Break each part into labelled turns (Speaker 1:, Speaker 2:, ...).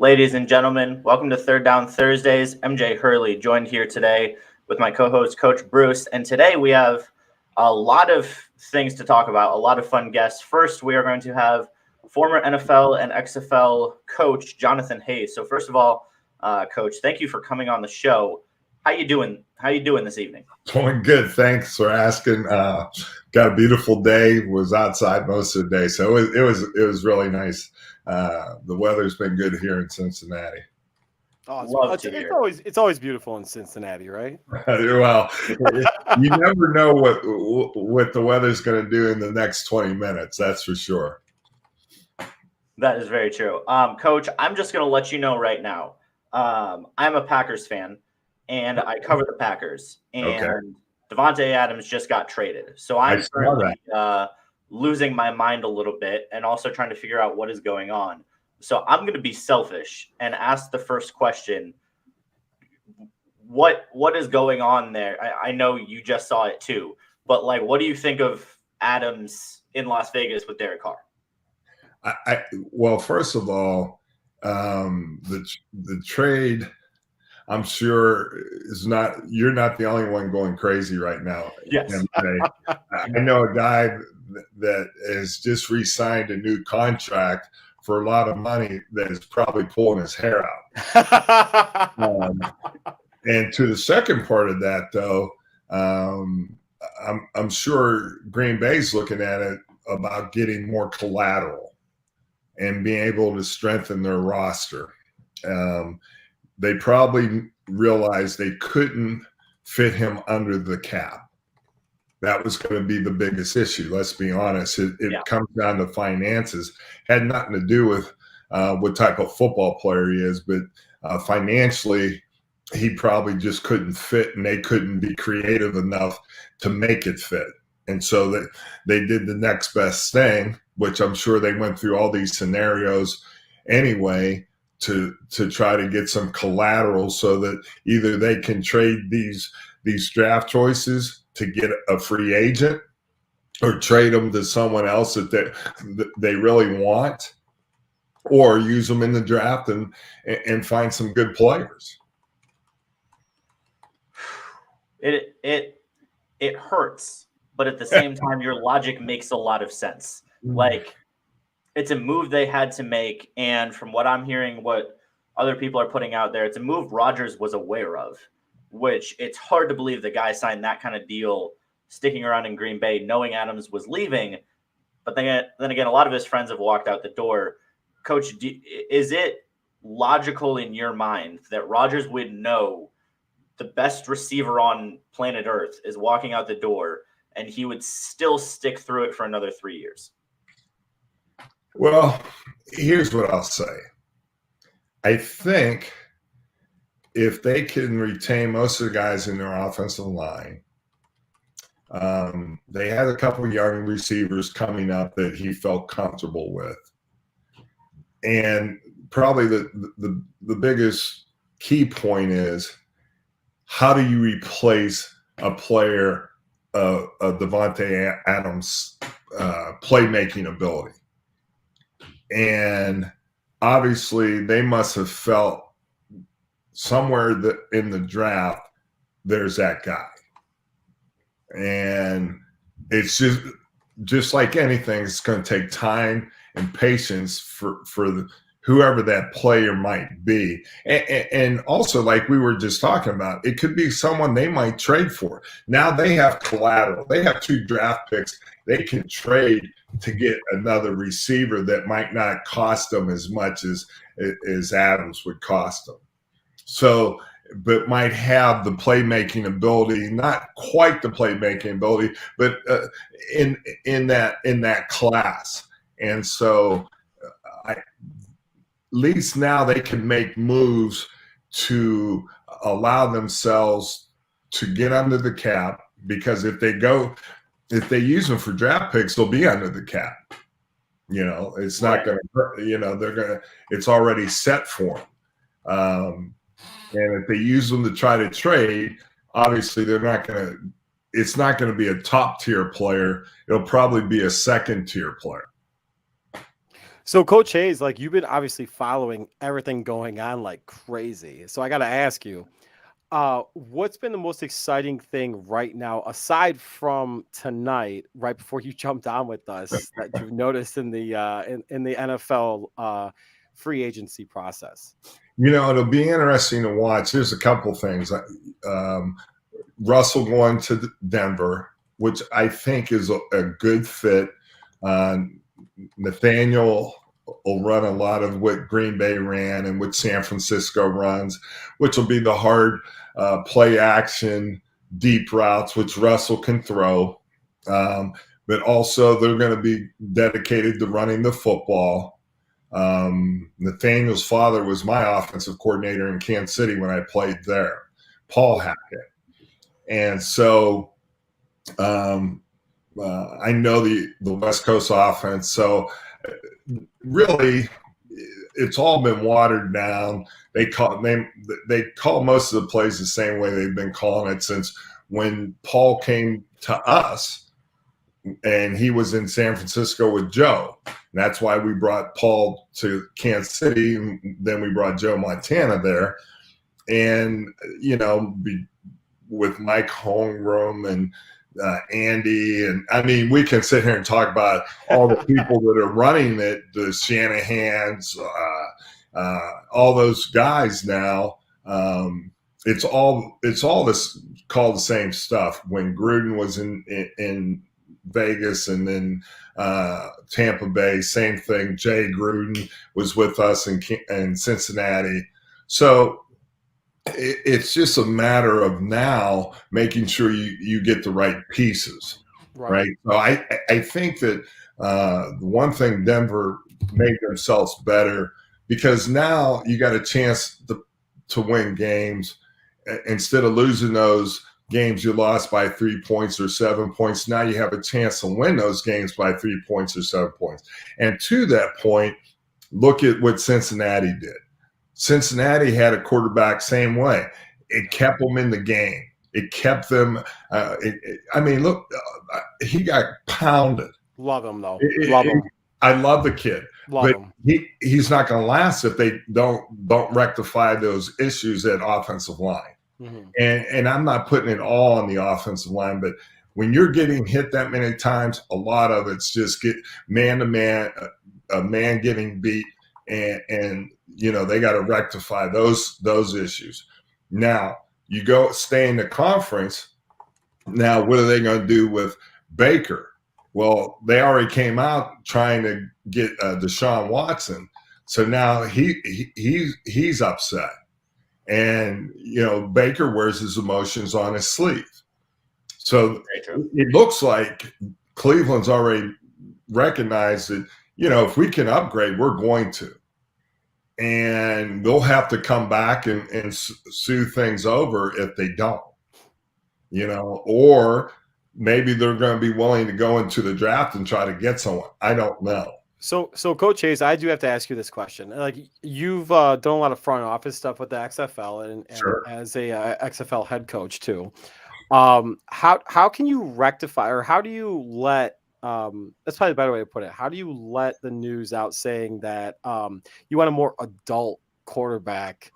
Speaker 1: Ladies and gentlemen, welcome to Third Down Thursdays. MJ Hurley joined here today with my co-host, Coach Bruce. And today we have a lot of things to talk about, a lot of fun guests. First, we are going to have former NFL and XFL coach Jonathan Hayes. So first of all, Coach, thank you for coming on the show. How you doing? How you doing this evening?
Speaker 2: Doing good. Thanks for asking. Got a beautiful day. Was outside most of the day, so it was really nice. The weather's been good here in Cincinnati.
Speaker 3: Oh, it's always beautiful in Cincinnati, right?
Speaker 2: Well, you never know what the weather's going to do in the next 20 minutes. That's for sure.
Speaker 1: That is very true. Coach, I'm just going to let you know right now. I'm a Packers fan, and I cover the Packers. And okay. Davante Adams just got traded. So I'm currently losing my mind a little bit and also trying to figure out what is going on. So I'm going to be selfish and ask the first question. What is going on there? I know you just saw it too, but what do you think of Adams in Las Vegas with Derek Carr?
Speaker 2: Well, first of all, the trade, I'm sure you're not the only one going crazy right now.
Speaker 1: Yes.
Speaker 2: I know a guy that has just re-signed a new contract for a lot of money that is probably pulling his hair out. And to the second part of that, though, I'm sure Green Bay's looking at it about getting more collateral and being able to strengthen their roster. They probably realized they couldn't fit him under the cap. That was going to be the biggest issue. Let's be honest. It comes down to finances. Had nothing to do with what type of football player he is, but financially, he probably just couldn't fit, and they couldn't be creative enough to make it fit. And so they did the next best thing, which I'm sure they went through all these scenarios anyway to try to get some collateral so that either they can trade these draft choices to get a free agent or trade them to someone else that they really want, or use them in the draft and find some good players.
Speaker 1: It hurts, but at the same time, your logic makes a lot of sense. It's a move they had to make, and from what I'm hearing, what other people are putting out there, it's a move Rodgers was aware of, which it's hard to believe the guy signed that kind of deal sticking around in Green Bay, knowing Adams was leaving. But then again, a lot of his friends have walked out the door. Coach, is it logical in your mind that Rodgers would know the best receiver on planet Earth is walking out the door and he would still stick through it for another 3 years?
Speaker 2: Well, here's what I'll say. I think if they can retain most of the guys in their offensive line, they had a couple of young receivers coming up that he felt comfortable with. And probably the biggest key point is, how do you replace a player of Davante Adams' playmaking ability? And obviously they must have felt somewhere in the draft there's that guy. And it's just like anything, it's going to take time and patience for whoever that player might be. And also, like we were just talking about, it could be someone they might trade for. Now they have collateral. They have 2 draft picks. They can trade to get another receiver that might not cost them as much as Adams would cost them. So, but might have the playmaking ability, not quite the playmaking ability, but in that class. And so, at least now they can make moves to allow themselves to get under the cap, because if they use them for draft picks, they'll be under the cap. It's not going to, it's already set for them. And if they use them to try to trade, obviously it's not going to be a top tier player. It'll probably be a second tier player.
Speaker 3: So, Coach Hayes, like you've been obviously following everything going on like crazy. So I got to ask you, what's been the most exciting thing right now, aside from tonight, right before you jumped on with us, that you've noticed in the in the NFL free agency process?
Speaker 2: It'll be interesting to watch. There's a couple things. Russell going to Denver, which I think is a good fit. Nathaniel will run a lot of what Green Bay ran and what San Francisco runs, which will be the hard play action, deep routes, which Russell can throw. But also they're going to be dedicated to running the football. Nathaniel's father was my offensive coordinator in Kansas City when I played there, Paul Hackett. And so I know the West Coast offense. So really, it's all been watered down. They call most of the plays the same way they've been calling it since when Paul came to us, and he was in San Francisco with Joe. And that's why we brought Paul to Kansas City, and then we brought Joe Montana there. And with Mike Holmgren and Andy, and I mean, we can sit here and talk about all the people that are running it, the Shanahans, all those guys now. It's all this called the same stuff. When Gruden was in Vegas and then Tampa Bay, same thing. Jay Gruden was with us in Cincinnati. So it's just a matter of now making sure you get the right pieces, right? So I think that the one thing Denver made themselves better, because now you got a chance to win games instead of losing those games you lost by 3 points or 7 points. Now you have a chance to win those games by 3 points or 7 points. And to that point, look at what Cincinnati did. Cincinnati had a quarterback same way. It kept them in the game. It kept them. Look, he got pounded.
Speaker 3: Love him though. Love him.
Speaker 2: I love the kid,
Speaker 3: love
Speaker 2: but
Speaker 3: him.
Speaker 2: He's not going to last if they don't rectify those issues at offensive line. Mm-hmm. And I'm not putting it all on the offensive line, but when you're getting hit that many times, a lot of it's just get man to man, a man getting beat, and they got to rectify those issues. Now you stay in the conference. Now what are they going to do with Baker? Well, they already came out trying to get Deshaun Watson, so now he's upset, and Baker wears his emotions on his sleeve. So it looks like Cleveland's already recognized that if we can upgrade, we're going to. And they'll have to come back and sue things over if they don't, or maybe they're going to be willing to go into the draft and try to get someone. I don't know.
Speaker 3: So Coach Hayes, I do have to ask you this question. Like you've done a lot of front office stuff with the XFL and
Speaker 2: sure.
Speaker 3: As a XFL head coach too. How can you rectify, or how do you let that's probably the better way to put it. How do you let the news out saying that you want a more adult quarterback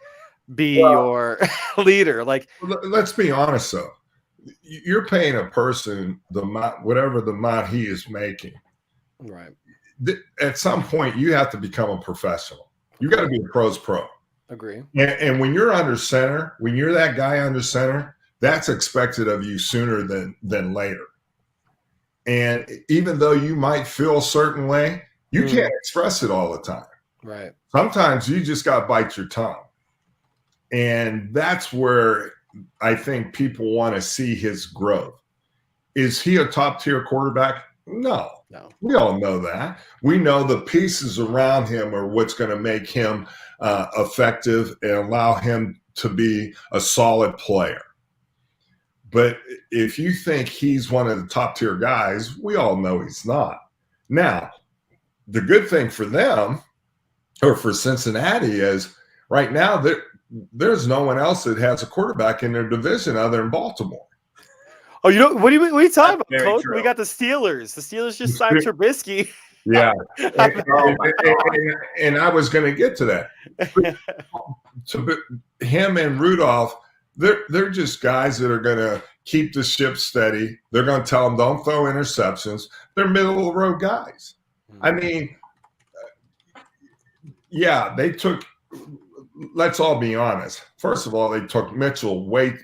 Speaker 3: be your leader? Like,
Speaker 2: let's be honest though. You're paying a person whatever the amount he is making.
Speaker 3: Right.
Speaker 2: At some point, you have to become a professional. You got to be a pro's pro.
Speaker 3: Agree.
Speaker 2: And when you're under center, when you're that guy under center, that's expected of you sooner than later. And even though you might feel a certain way, you can't express it all the time.
Speaker 3: Right.
Speaker 2: Sometimes you just got to bite your tongue. And that's where I think people want to see his growth. Is he a top-tier quarterback? No. We all know that. We know the pieces around him are what's going to make him effective and allow him to be a solid player. But if you think he's one of the top-tier guys, we all know he's not. Now, the good thing for them, or for Cincinnati, is right now there's no one else that has a quarterback in their division other than Baltimore.
Speaker 3: Oh, what are you talking about, Coach? True. We got the Steelers. The Steelers just signed Trubisky.
Speaker 2: Yeah.
Speaker 1: Oh my God.
Speaker 2: And I was going to get to that. Him and Rudolph, they're just guys that are going to keep the ship steady. They're going to tell them don't throw interceptions. They're middle of the road guys. I mean, yeah, they took. Let's all be honest. First of all, they took Mitchell way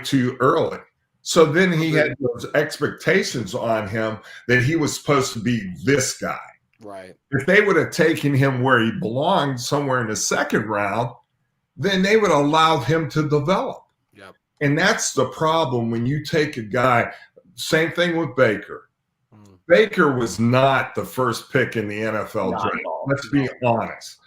Speaker 2: too early. So then he had those expectations on him that he was supposed to be this guy.
Speaker 3: Right.
Speaker 2: If they would have taken him where he belonged, somewhere in the second round, then they would have allowed him to develop.
Speaker 3: Yep.
Speaker 2: And that's the problem when you take a guy. Same thing with Baker. Baker was not the first pick in the NFL draft. Let's be honest.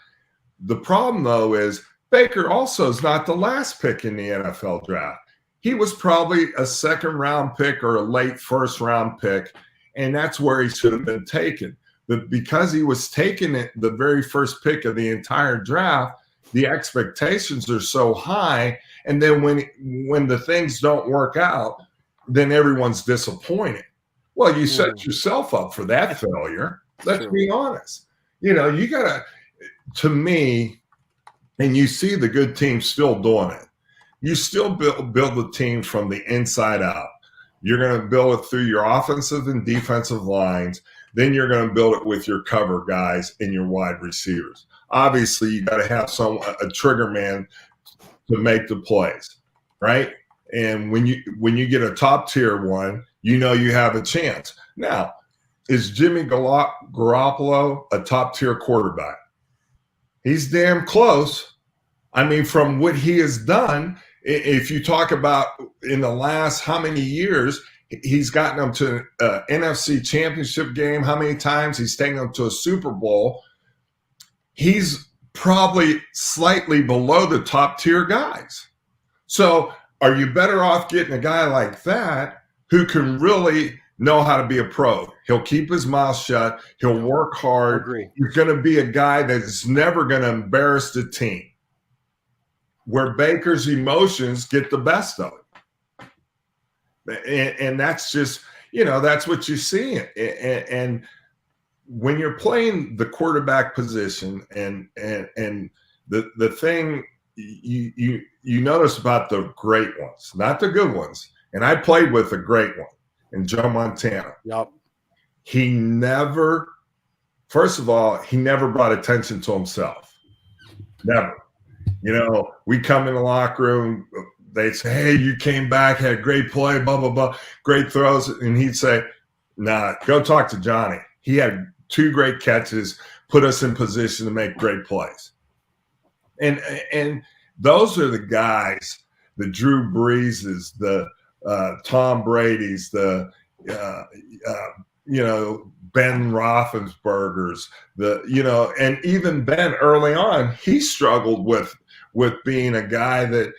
Speaker 2: The problem, though, is Baker also is not the last pick in the NFL draft. He was probably a second-round pick or a late first-round pick, and that's where he should have been taken. But because he was taken at the very first pick of the entire draft, the expectations are so high, and then when the things don't work out, then everyone's disappointed. Well, you set yourself up for that failure. Let's be honest. You know, you got to, to me, and you see the good teams still doing it. You still build the team from the inside out. You're going to build it through your offensive and defensive lines. Then you're going to build it with your cover guys and your wide receivers. Obviously, you got to have a trigger man to make the plays, right? And when you get a top tier one, you know you have a chance. Now, is Jimmy Garoppolo a top tier quarterback? He's damn close. I mean, from what he has done, if you talk about in the last how many years, he's gotten them to an NFC championship game, how many times he's taken them to a Super Bowl. He's probably slightly below the top tier guys. So are you better off getting a guy like that who can really know how to be a pro? He'll keep his mouth shut. He'll work hard. He's going to be a guy that's never going to embarrass the team, where Baker's emotions get the best of it. And that's just, that's what you see. And when you're playing the quarterback position and the thing you notice about the great ones, not the good ones. And I played with a great one in Joe Montana.
Speaker 3: Yep.
Speaker 2: He never brought attention to himself. Never. We come in the locker room, they'd say, hey, you came back, had a great play, blah, blah, blah, great throws. And he'd say, nah, go talk to Johnny. He had 2 great catches, put us in position to make great plays. And those are the guys, the Drew Breeses, the Tom Brady's, the Ben Roethlisberger's, and even Ben early on, he struggled with being a guy that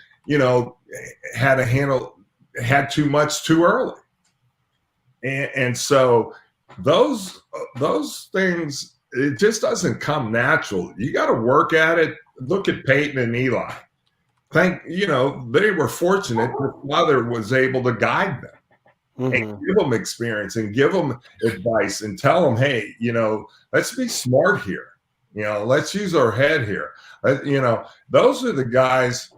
Speaker 2: had too much too early, and so those things, it just doesn't come natural. You got to work at it. Look at Peyton and Eli. They were fortunate their father was able to guide them and give them experience and give them advice and tell them, hey, let's be smart here. Let's use our head here. Those are the guys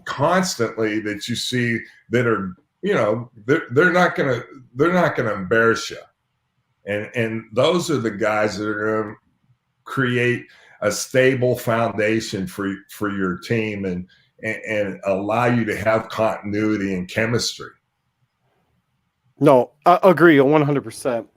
Speaker 2: constantly that you see that are, they're not gonna embarrass you. And those are the guys that are going to create a stable foundation for your team and allow you to have continuity and chemistry.
Speaker 3: No, I agree 100%.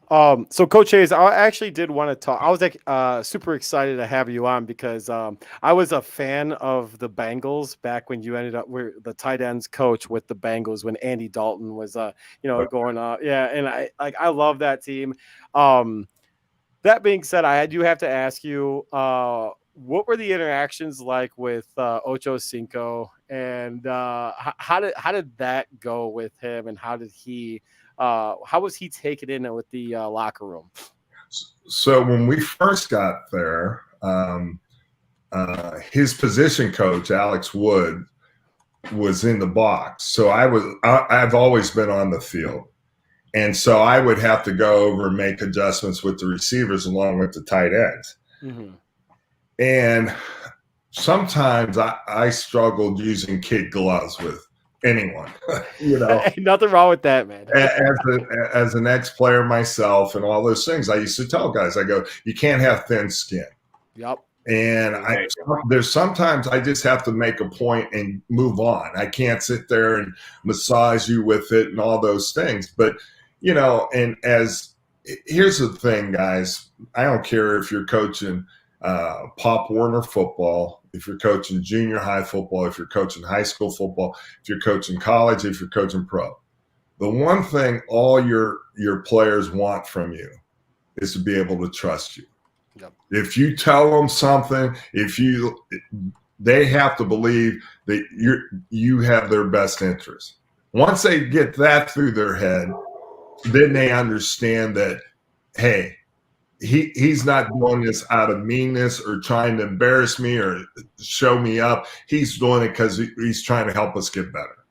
Speaker 3: So Coach Hayes, I actually did want to talk. I was super excited to have you on because I was a fan of the Bengals back when you ended up with the tight ends coach with the Bengals when Andy Dalton was going on. Yeah, and I love that team. That being said, I do have to ask you, what were the interactions like with Ocho Cinco, and how did that go with him, and how was he taken in with the locker room?
Speaker 2: So when we first got there, his position coach, Alex Wood, was in the box. So I've always been on the field. And so I would have to go over and make adjustments with the receivers along with the tight ends.
Speaker 3: Mm-hmm.
Speaker 2: And sometimes I struggled using kid gloves with anyone,
Speaker 3: Ain't nothing wrong with that, man.
Speaker 2: As an ex-player myself and all those things, I used to tell guys, I go, you can't have thin skin.
Speaker 3: Yep.
Speaker 2: And there's sometimes I just have to make a point and move on. I can't sit there and massage you with it and all those things. But, and here's the thing, guys, I don't care if you're coaching Pop Warner football, if you're coaching junior high football, if you're coaching high school football, if you're coaching college, if you're coaching pro. The one thing all your players want from you is to be able to trust you.
Speaker 3: Yep.
Speaker 2: If you tell them something, they have to believe that you have their best interest. Once they get that through their head, then they understand that, hey, he's not doing this out of meanness or trying to embarrass me or show me up. He's doing it because he's trying to help us get better.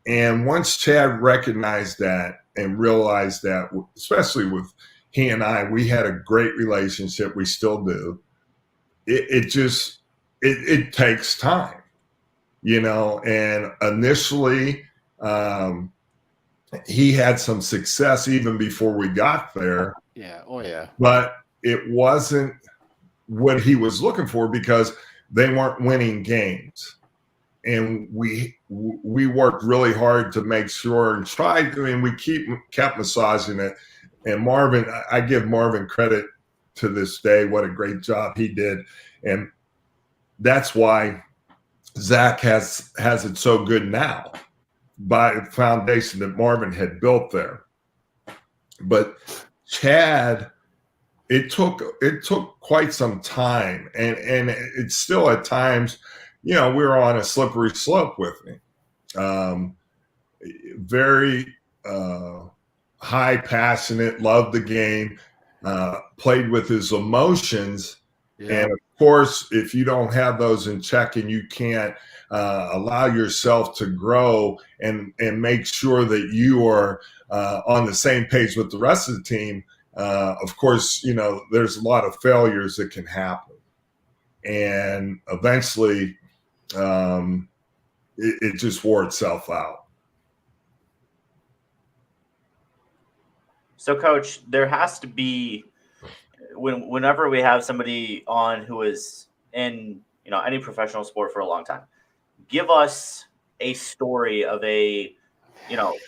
Speaker 2: And once Chad recognized that and realized that, especially with he and I, we had a great relationship. We still do. It takes time, and initially he had some success even before we got there.
Speaker 3: Yeah. Oh, yeah.
Speaker 2: But it wasn't what he was looking for because they weren't winning games. And we worked really hard to make sure and tried to, and we kept massaging it. And Marvin, I give Marvin credit to this day. What a great job he did. And that's why Zach has it so good now by the foundation that Marvin had built there. But Chad, it took quite some time, and it's still at times, we're on a slippery slope with me. Very high, passionate, loved the game, played with his emotions. Yeah. And of course, if you don't have those in check and you can't allow yourself to grow and make sure that you are on the same page with the rest of the team, of course, there's a lot of failures that can happen. And eventually, it just wore itself out.
Speaker 1: So, Coach, there has to be, whenever we have somebody on who is in any professional sport for a long time, give us a story of an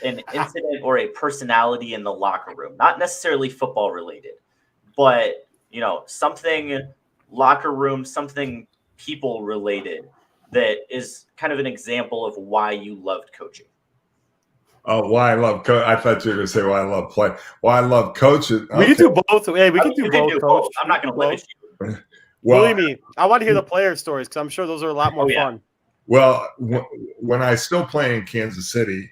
Speaker 1: incident or a personality in the locker room, not necessarily football related, but something locker room, something people related that is kind of an example of why you loved coaching.
Speaker 2: Oh, why I love coach? I thought you were going to say why I love play. Why I love coaching.
Speaker 3: We can do both. Hey, we can do both, Coach.
Speaker 1: I'm not going to limit you.
Speaker 3: Well, believe me, I want to hear the player stories because I'm sure those are a lot more fun.
Speaker 2: Well, when I still play in Kansas City,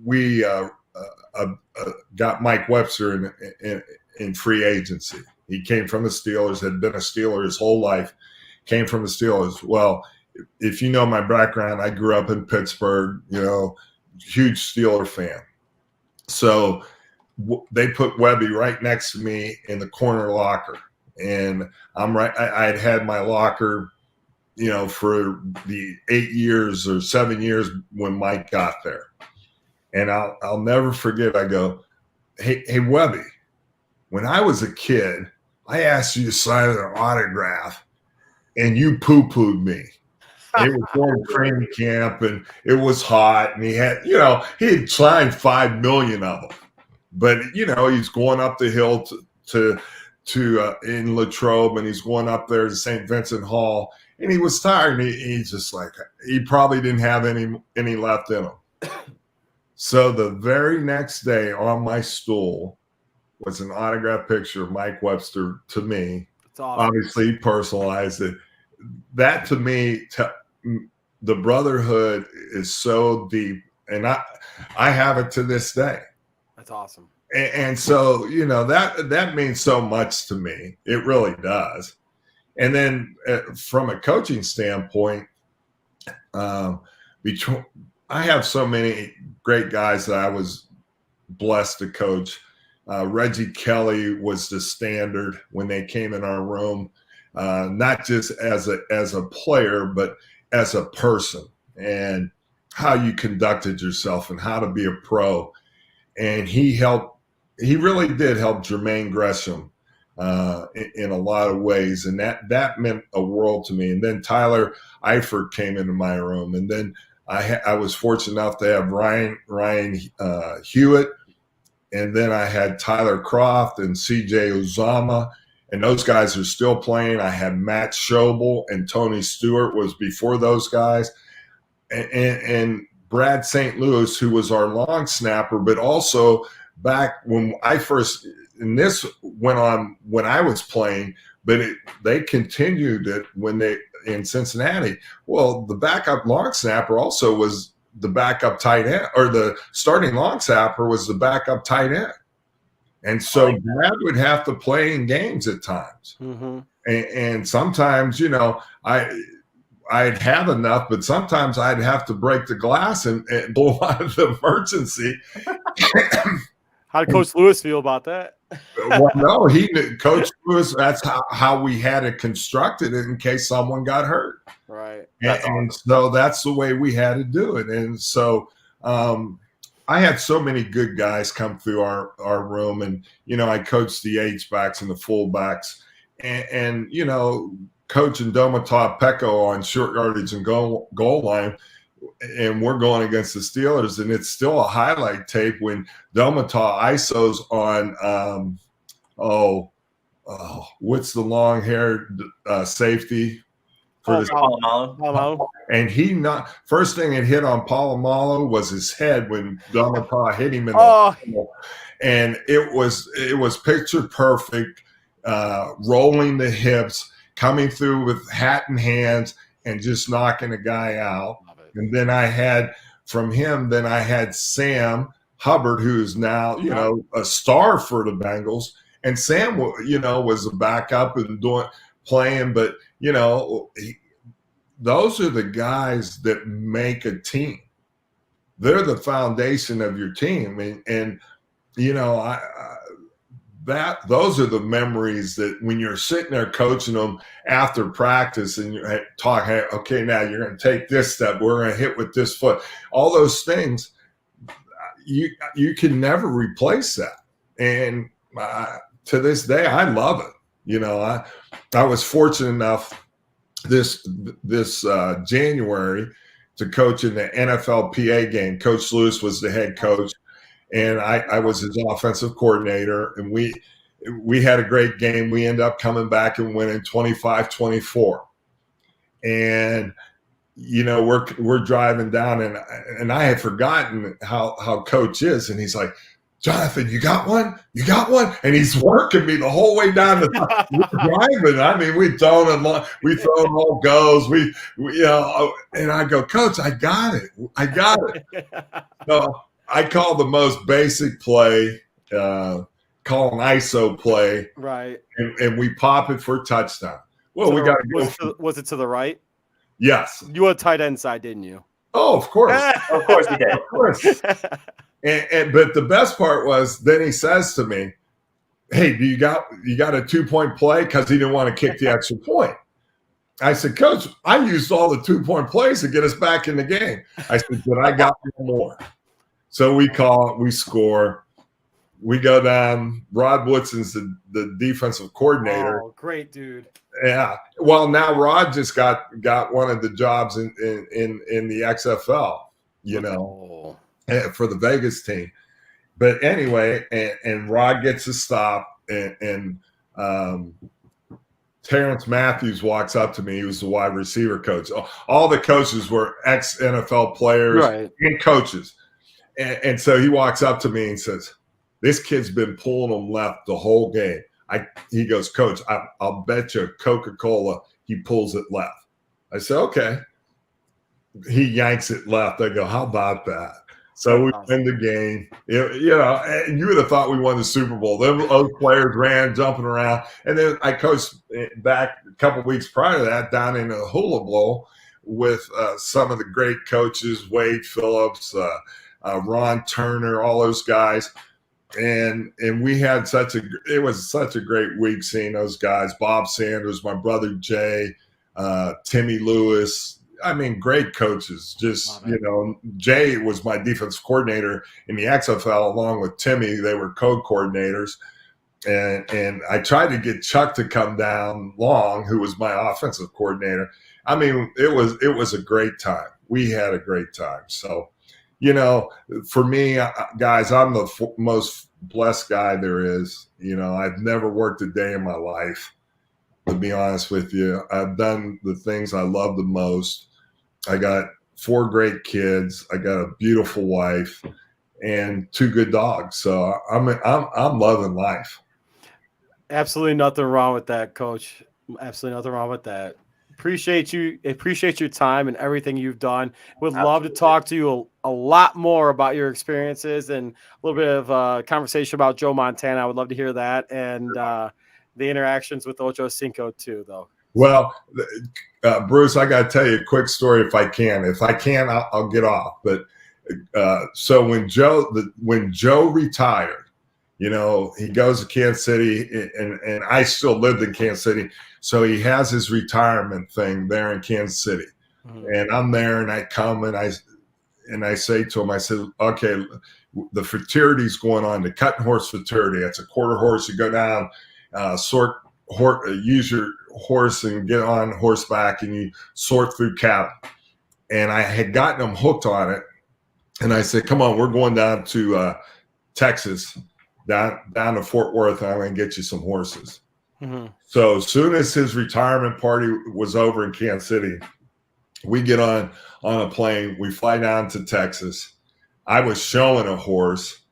Speaker 2: we got Mike Webster in free agency. He came from the Steelers, had been a Steeler his whole life, came from the Steelers. Well, if you know my background, I grew up in Pittsburgh, huge Steeler fan. So they put Webby right next to me in the corner locker. And I'm right. I'd had my locker, for the 8 years or 7 years when Mike got there. And I'll never forget. I go, hey, Webby, when I was a kid, I asked you to sign an autograph and you poo-pooed me. It was during training camp and it was hot and he had signed 5 million of them. But, he's going up the hill to in Latrobe and he's going up there to St. Vincent Hall and he was tired and he's just like, he probably didn't have any left in him. So the very next day on my stool was an autograph picture of Mike Webster to me. That's awesome. Obviously, he personalized it. That to me, the brotherhood is so deep, and I have it to this day.
Speaker 3: That's awesome.
Speaker 2: And so, that means so much to me. It really does. And then from a coaching standpoint, I have so many great guys that I was blessed to coach. Reggie Kelly was the standard when they came in our room, not just as a player, but as a person, and how you conducted yourself and how to be a pro. And he really did help Jermaine Gresham in a lot of ways. And that meant a world to me. And then Tyler Eifert came into my room. And then I was fortunate enough to have Ryan Hewitt. And then I had Tyler Croft and CJ Uzama. And those guys are still playing. I had Matt Schobel and Tony Stewart was before those guys. And Brad St. Louis, who was our long snapper, but also back when I first, and this went on when I was playing, but they continued it when they in Cincinnati. Well, the backup long snapper also was the backup tight end, or the starting long snapper was the backup tight end. And so Brad would have to play in games at times. Mm-hmm. And sometimes, I'd have enough, but sometimes I'd have to break the glass and blow out of the emergency.
Speaker 3: How did Coach Lewis feel about that?
Speaker 2: Well, no, Coach Lewis, that's how we had it constructed in case someone got hurt.
Speaker 3: Right.
Speaker 2: And so that's the way we had to do it. And so I had so many good guys come through our room, and, I coached the H-backs and the fullbacks, and coaching Domata Peko on short yardage and goal line, and we're going against the Steelers, and it's still a highlight tape when Domata ISOs on what's the long-haired safety for this
Speaker 1: Polamalu.
Speaker 2: And first thing it hit on Polamalu was his head when Domata hit him in the and it was picture perfect, rolling the hips, coming through with hat in hands and just knocking a guy out. And then I had Sam Hubbard, who's now, a star for the Bengals. And Sam, was a backup and playing, but, those are the guys that make a team. They're the foundation of your team. And those are the memories that when you're sitting there coaching them after practice and you talk, hey, okay, now you're going to take this step, we're going to hit with this foot, all those things, you can never replace that. And to this day, I love it. I was fortunate enough this January to coach in the NFLPA game. Coach Lewis was the head coach, and I was his offensive coordinator, and we had a great game. We ended up coming back and winning 25-24. And, we're driving down, and I had forgotten how Coach is. And he's like, Jonathan, you got one? You got one? And he's working me the whole way down the driving. I mean, we throw all goes. And I go, Coach, I got it. So I call the most basic play, call an ISO play.
Speaker 3: Right.
Speaker 2: And we pop it for a touchdown. Well, we got to go.
Speaker 3: Was it to the right?
Speaker 2: Yes.
Speaker 3: You were a tight end side, didn't you?
Speaker 2: Oh, of course.
Speaker 1: Of course he did.
Speaker 2: Of course. But the best part was then he says to me, hey, you got a 2-point play? Because he didn't want to kick the extra point. I said, Coach, I used all the 2-point plays to get us back in the game. I said, but I got one more. So we score. We go down. Rod Woodson's the defensive coordinator.
Speaker 3: Oh, great dude.
Speaker 2: Yeah. Well, now Rod just got one of the jobs in the XFL, for the Vegas team. But anyway, and Rod gets a stop, and Terrence Matthews walks up to me. He was the wide receiver coach. All the coaches were ex-NFL players and coaches. And so he walks up to me and says, this kid's been pulling them left the whole game. He goes, Coach, I'll bet you Coca-Cola he pulls it left. I said, okay. He yanks it left. I go, how about that? So we win the game. And you would have thought we won the Super Bowl. Those players ran, jumping around. And then I coached back a couple of weeks prior to that down in the Hula Bowl with some of the great coaches, Wade Phillips, Ron Turner, all those guys. And we had it was such a great week seeing those guys. Bob Sanders, my brother Jay, Timmy Lewis. I mean, great coaches. Just, Jay was my defense coordinator in the XFL along with Timmy. They were co-coordinators. And I tried to get Chuck to come down Long, who was my offensive coordinator. I mean, it was a great time. We had a great time. So, for me, guys, I'm the most blessed guy there is. I've never worked a day in my life, to be honest with you. I've done the things I love the most. I got 4 great kids. I got a beautiful wife and 2 good dogs. So I'm loving life.
Speaker 3: Absolutely nothing wrong with that, Coach. Absolutely nothing wrong with that. Appreciate your time and everything you've done. Would love to talk to you a lot more about your experiences and a little bit of conversation about Joe Montana. I would love to hear that and the interactions with Ocho Cinco too, though.
Speaker 2: Well, Bruce, I got to tell you a quick story if I can. If I can, I'll get off. But so when Joe retired, he goes to Kansas City, and I still lived in Kansas City. So he has his retirement thing there in Kansas City. Mm-hmm. And I'm there, and I come, and I say to him, I said, okay, the fraternity's going on, the cutting horse fraternity. That's a quarter horse. You go down, use your horse and get on horseback, and you sort through cattle. And I had gotten him hooked on it. And I said, come on, we're going down to Texas, down to Fort Worth, and I'm going to get you some horses. Mm-hmm. So as soon as his retirement party was over in Kansas City, we get on a plane. We fly down to Texas. I was showing a horse.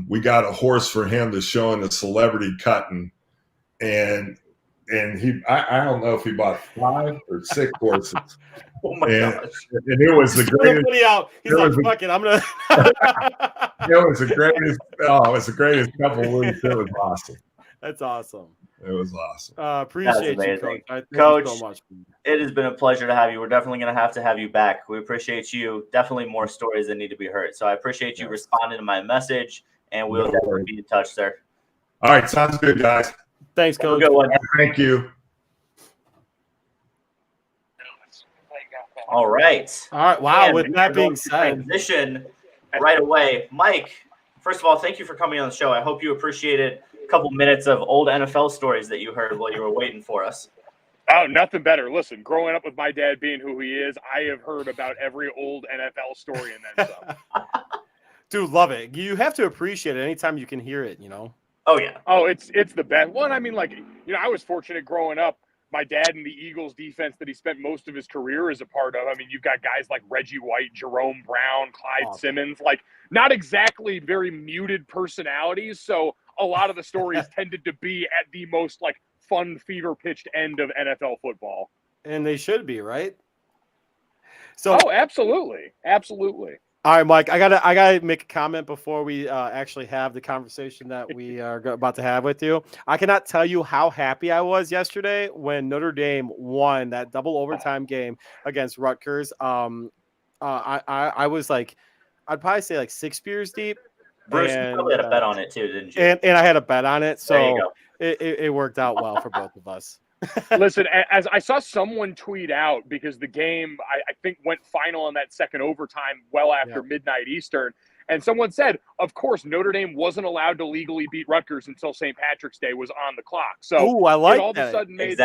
Speaker 2: We got a horse for him to show in the celebrity cutting. And I don't know if he bought 5 or 6 horses.
Speaker 1: Oh my gosh!
Speaker 2: And it was the greatest.
Speaker 3: He's like, "Fuck it, I'm gonna."
Speaker 2: It was the greatest. Oh, it was the greatest couple of weeks. It was awesome.
Speaker 3: That's awesome.
Speaker 2: It was awesome.
Speaker 3: Appreciate you, Coach. Thank
Speaker 1: Coach,
Speaker 3: you so much.
Speaker 1: It has been a pleasure to have you. We're definitely going to have you back. We appreciate you. Definitely more stories that need to be heard. So I appreciate you responding to my message, and we'll definitely be in touch, sir.
Speaker 2: All right, sounds good, guys.
Speaker 3: Thanks, Coach.
Speaker 1: Have a good one.
Speaker 2: Thank you.
Speaker 1: All right.
Speaker 3: Wow.
Speaker 1: And
Speaker 3: with that being said,
Speaker 1: transition right away. Mike, first of all, thank you for coming on the show. I hope you appreciated a couple minutes of old NFL stories that you heard while you were waiting for us.
Speaker 4: Oh, nothing better. Listen, growing up with my dad being who he is, I have heard about every old NFL story and then some.
Speaker 3: Dude, love it. You have to appreciate it anytime you can hear it,
Speaker 1: Oh, yeah.
Speaker 4: Oh, it's the best. One, I mean, I was fortunate growing up. My dad in the Eagles defense that he spent most of his career as a part of. I mean, you've got guys like Reggie White, Jerome Brown, Clyde Simmons, not exactly very muted personalities. So a lot of the stories tended to be at the most fun fever pitched end of NFL football.
Speaker 3: And they should be, right? So,
Speaker 4: oh, absolutely. Absolutely.
Speaker 3: All right, Mike, I gotta make a comment before we actually have the conversation that we are about to have with you. I cannot tell you how happy I was yesterday when Notre Dame won that double overtime game against Rutgers. I was I'd probably say 6 beers deep.
Speaker 1: Bruce, you probably had a bet on it too, didn't you?
Speaker 3: And I had a bet on it, so
Speaker 1: it
Speaker 3: worked out well for both of us.
Speaker 4: Listen, as I saw someone tweet out, because the game, I think, went final on that second overtime well after midnight Eastern, and someone said, of course, Notre Dame wasn't allowed to legally beat Rutgers until St. Patrick's Day was on the clock. So
Speaker 3: I like
Speaker 4: it all
Speaker 3: that.
Speaker 4: Of a sudden made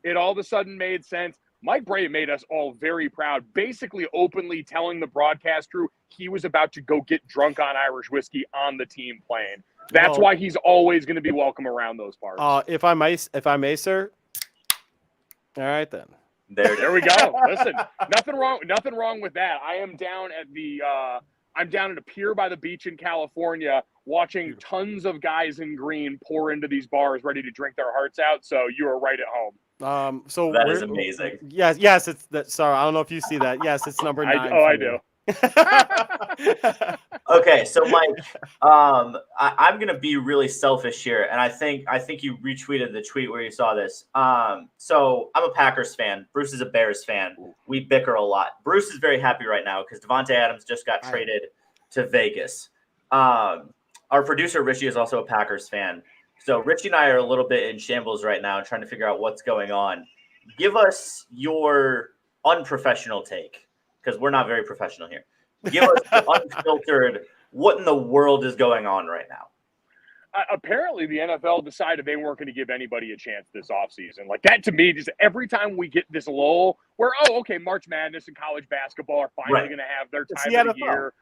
Speaker 4: It all of a sudden made sense. Mike Bray made us all very proud, basically openly telling the broadcast crew he was about to go get drunk on Irish whiskey on the team plane. That's why he's always going to be welcome around those parts.
Speaker 3: If I may, sir. All right then.
Speaker 4: There we go. Listen, nothing wrong with that. I am down at a pier by the beach in California, watching tons of guys in green pour into these bars, ready to drink their hearts out. So you are right at home.
Speaker 3: So
Speaker 1: that is amazing.
Speaker 3: Yes, it's that. Sorry, I don't know if you see that. Yes, it's number 9.
Speaker 4: I do.
Speaker 1: Okay, so Mike, I'm gonna be really selfish here, and I think you retweeted the tweet where you saw this. So I'm a Packers fan. Bruce is a Bears fan. We bicker a lot. Bruce is very happy right now because Davante Adams just got traded to Vegas. Our producer Richie is also a Packers fan. So Richie and I are a little bit in shambles right now, trying to figure out what's going on. Give us your unprofessional take, because we're not very professional here. Give us the unfiltered, what in the world is going on right now?
Speaker 4: Apparently, the NFL decided they weren't going to give anybody a chance this offseason. Like, that to me, just every time we get this lull where, March Madness and college basketball are finally going to have their time of the year.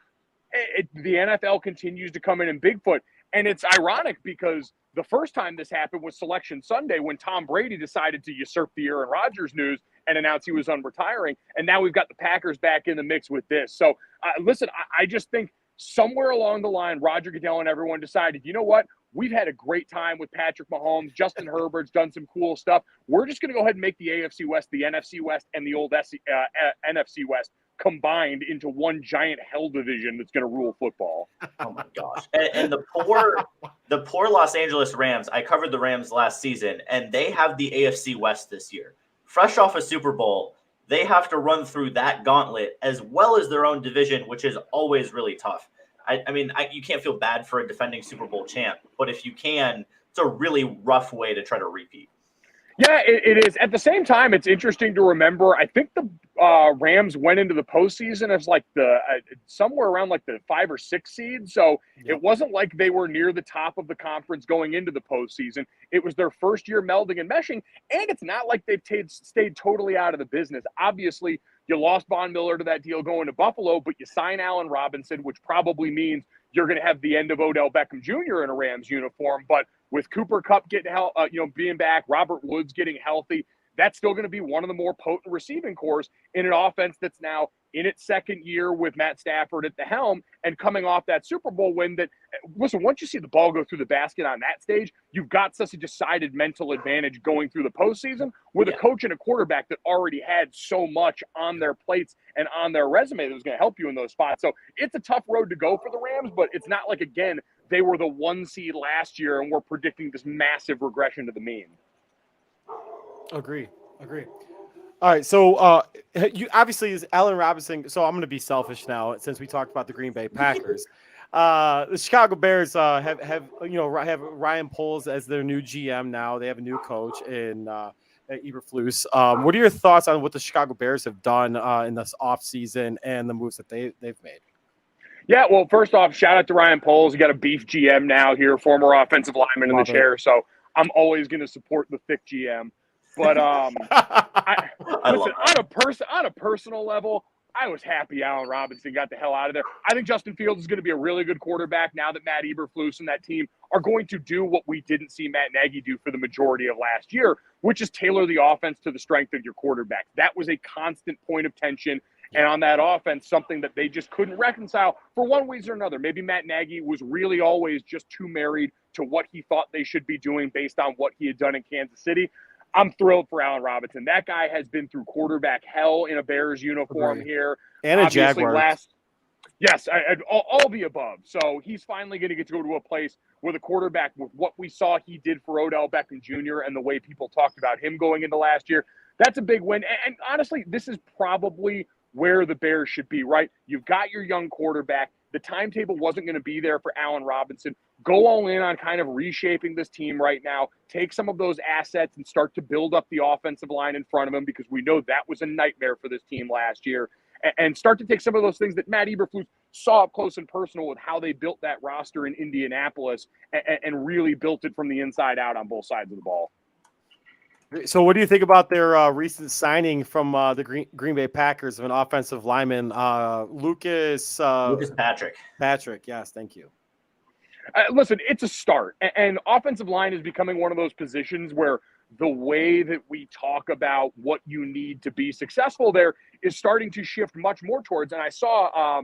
Speaker 4: The NFL continues to come in Bigfoot. And it's ironic because the first time this happened was Selection Sunday when Tom Brady decided to usurp the Aaron Rodgers news and announce he was unretiring. And now we've got the Packers back in the mix with this. So, listen, I just think somewhere along the line, Roger Goodell and everyone decided, you know what? We've had a great time with Patrick Mahomes. Justin Herbert's done some cool stuff. We're just going to go ahead and make the AFC West, the NFC West, and the old NFC West combined into one giant hell division that's going to rule football.
Speaker 1: Oh my gosh. And the poor Los Angeles Rams, I covered the Rams last season, and they have the AFC West this year. Fresh off a Super Bowl, they have to run through that gauntlet as well as their own division, which is always really tough. I mean, you can't feel bad for a defending Super Bowl champ, but if you can, it's a really rough way to try to repeat.
Speaker 4: Yeah, it is. At the same time, it's interesting to remember. I think the Rams went into the postseason as like the somewhere around like the 5 or 6 seed. So It wasn't like they were near the top of the conference going into the postseason. It was their first year melding and meshing, and it's not like they've stayed totally out of the business. Obviously, you lost Von Miller to that deal going to Buffalo, but you sign Allen Robinson, which probably means you're going to have the end of Odell Beckham Jr. in a Rams uniform. But with Cooper Kupp getting being back, Robert Woods getting healthy, that's still going to be one of the more potent receiving cores in an offense that's now in its second year with Matt Stafford at the helm and coming off that Super Bowl win. That, listen, once you see the ball go through the basket on that stage, you've got such a decided mental advantage going through the postseason with a coach and a quarterback that already had so much on their plates and on their resume that was going to help you in those spots. So it's a tough road to go for the Rams, but it's not like, again, they were the 1 seed last year and we're predicting this massive regression to the mean.
Speaker 3: Agree. All right, so you obviously is Allen Robinson. So I'm going to be selfish now since we talked about the Green Bay Packers. The Chicago Bears have Ryan Poles as their new GM now. They have a new coach in Eberflus. What are your thoughts on what the Chicago Bears have done in this offseason and the moves that they've made?
Speaker 4: Yeah, well, first off, shout out to Ryan Poles. You got a beef GM now here, former offensive lineman in the chair. So I'm always going to support the thick GM. But listen, on a personal level, I was happy Allen Robinson got the hell out of there. I think Justin Fields is going to be a really good quarterback now that Matt Eberflus and that team are going to do what we didn't see Matt Nagy do for the majority of last year, which is tailor the offense to the strength of your quarterback. That was a constant point of tension. And on that offense, something that they just couldn't reconcile for one reason or another. Maybe Matt Nagy was really always just too married to what he thought they should be doing based on what he had done in Kansas City. I'm thrilled for Allen Robinson. That guy has been through quarterback hell in a Bears uniform here.
Speaker 3: And a Jaguar.
Speaker 4: Yes, all the above. So he's finally going to get to go to a place with a quarterback with what we saw he did for Odell Beckham Jr. and the way people talked about him going into last year. That's a big win. And honestly, this is probably where the Bears should be, right? You've got your young quarterback. The timetable wasn't going to be there for Allen Robinson. Go all in on kind of reshaping this team right now. Take some of those assets and start to build up the offensive line in front of him, because we know that was a nightmare for this team last year. And start to take some of those things that Matt Eberflus saw up close and personal with how they built that roster in Indianapolis and really built it from the inside out on both sides of the ball.
Speaker 3: So what do you think about their recent signing from the Green Bay Packers of an offensive lineman, Lucas
Speaker 1: Patrick?
Speaker 3: Patrick, yes, thank you.
Speaker 4: Listen, it's a start. And offensive line is becoming one of those positions where the way that we talk about what you need to be successful there is starting to shift much more towards. And I saw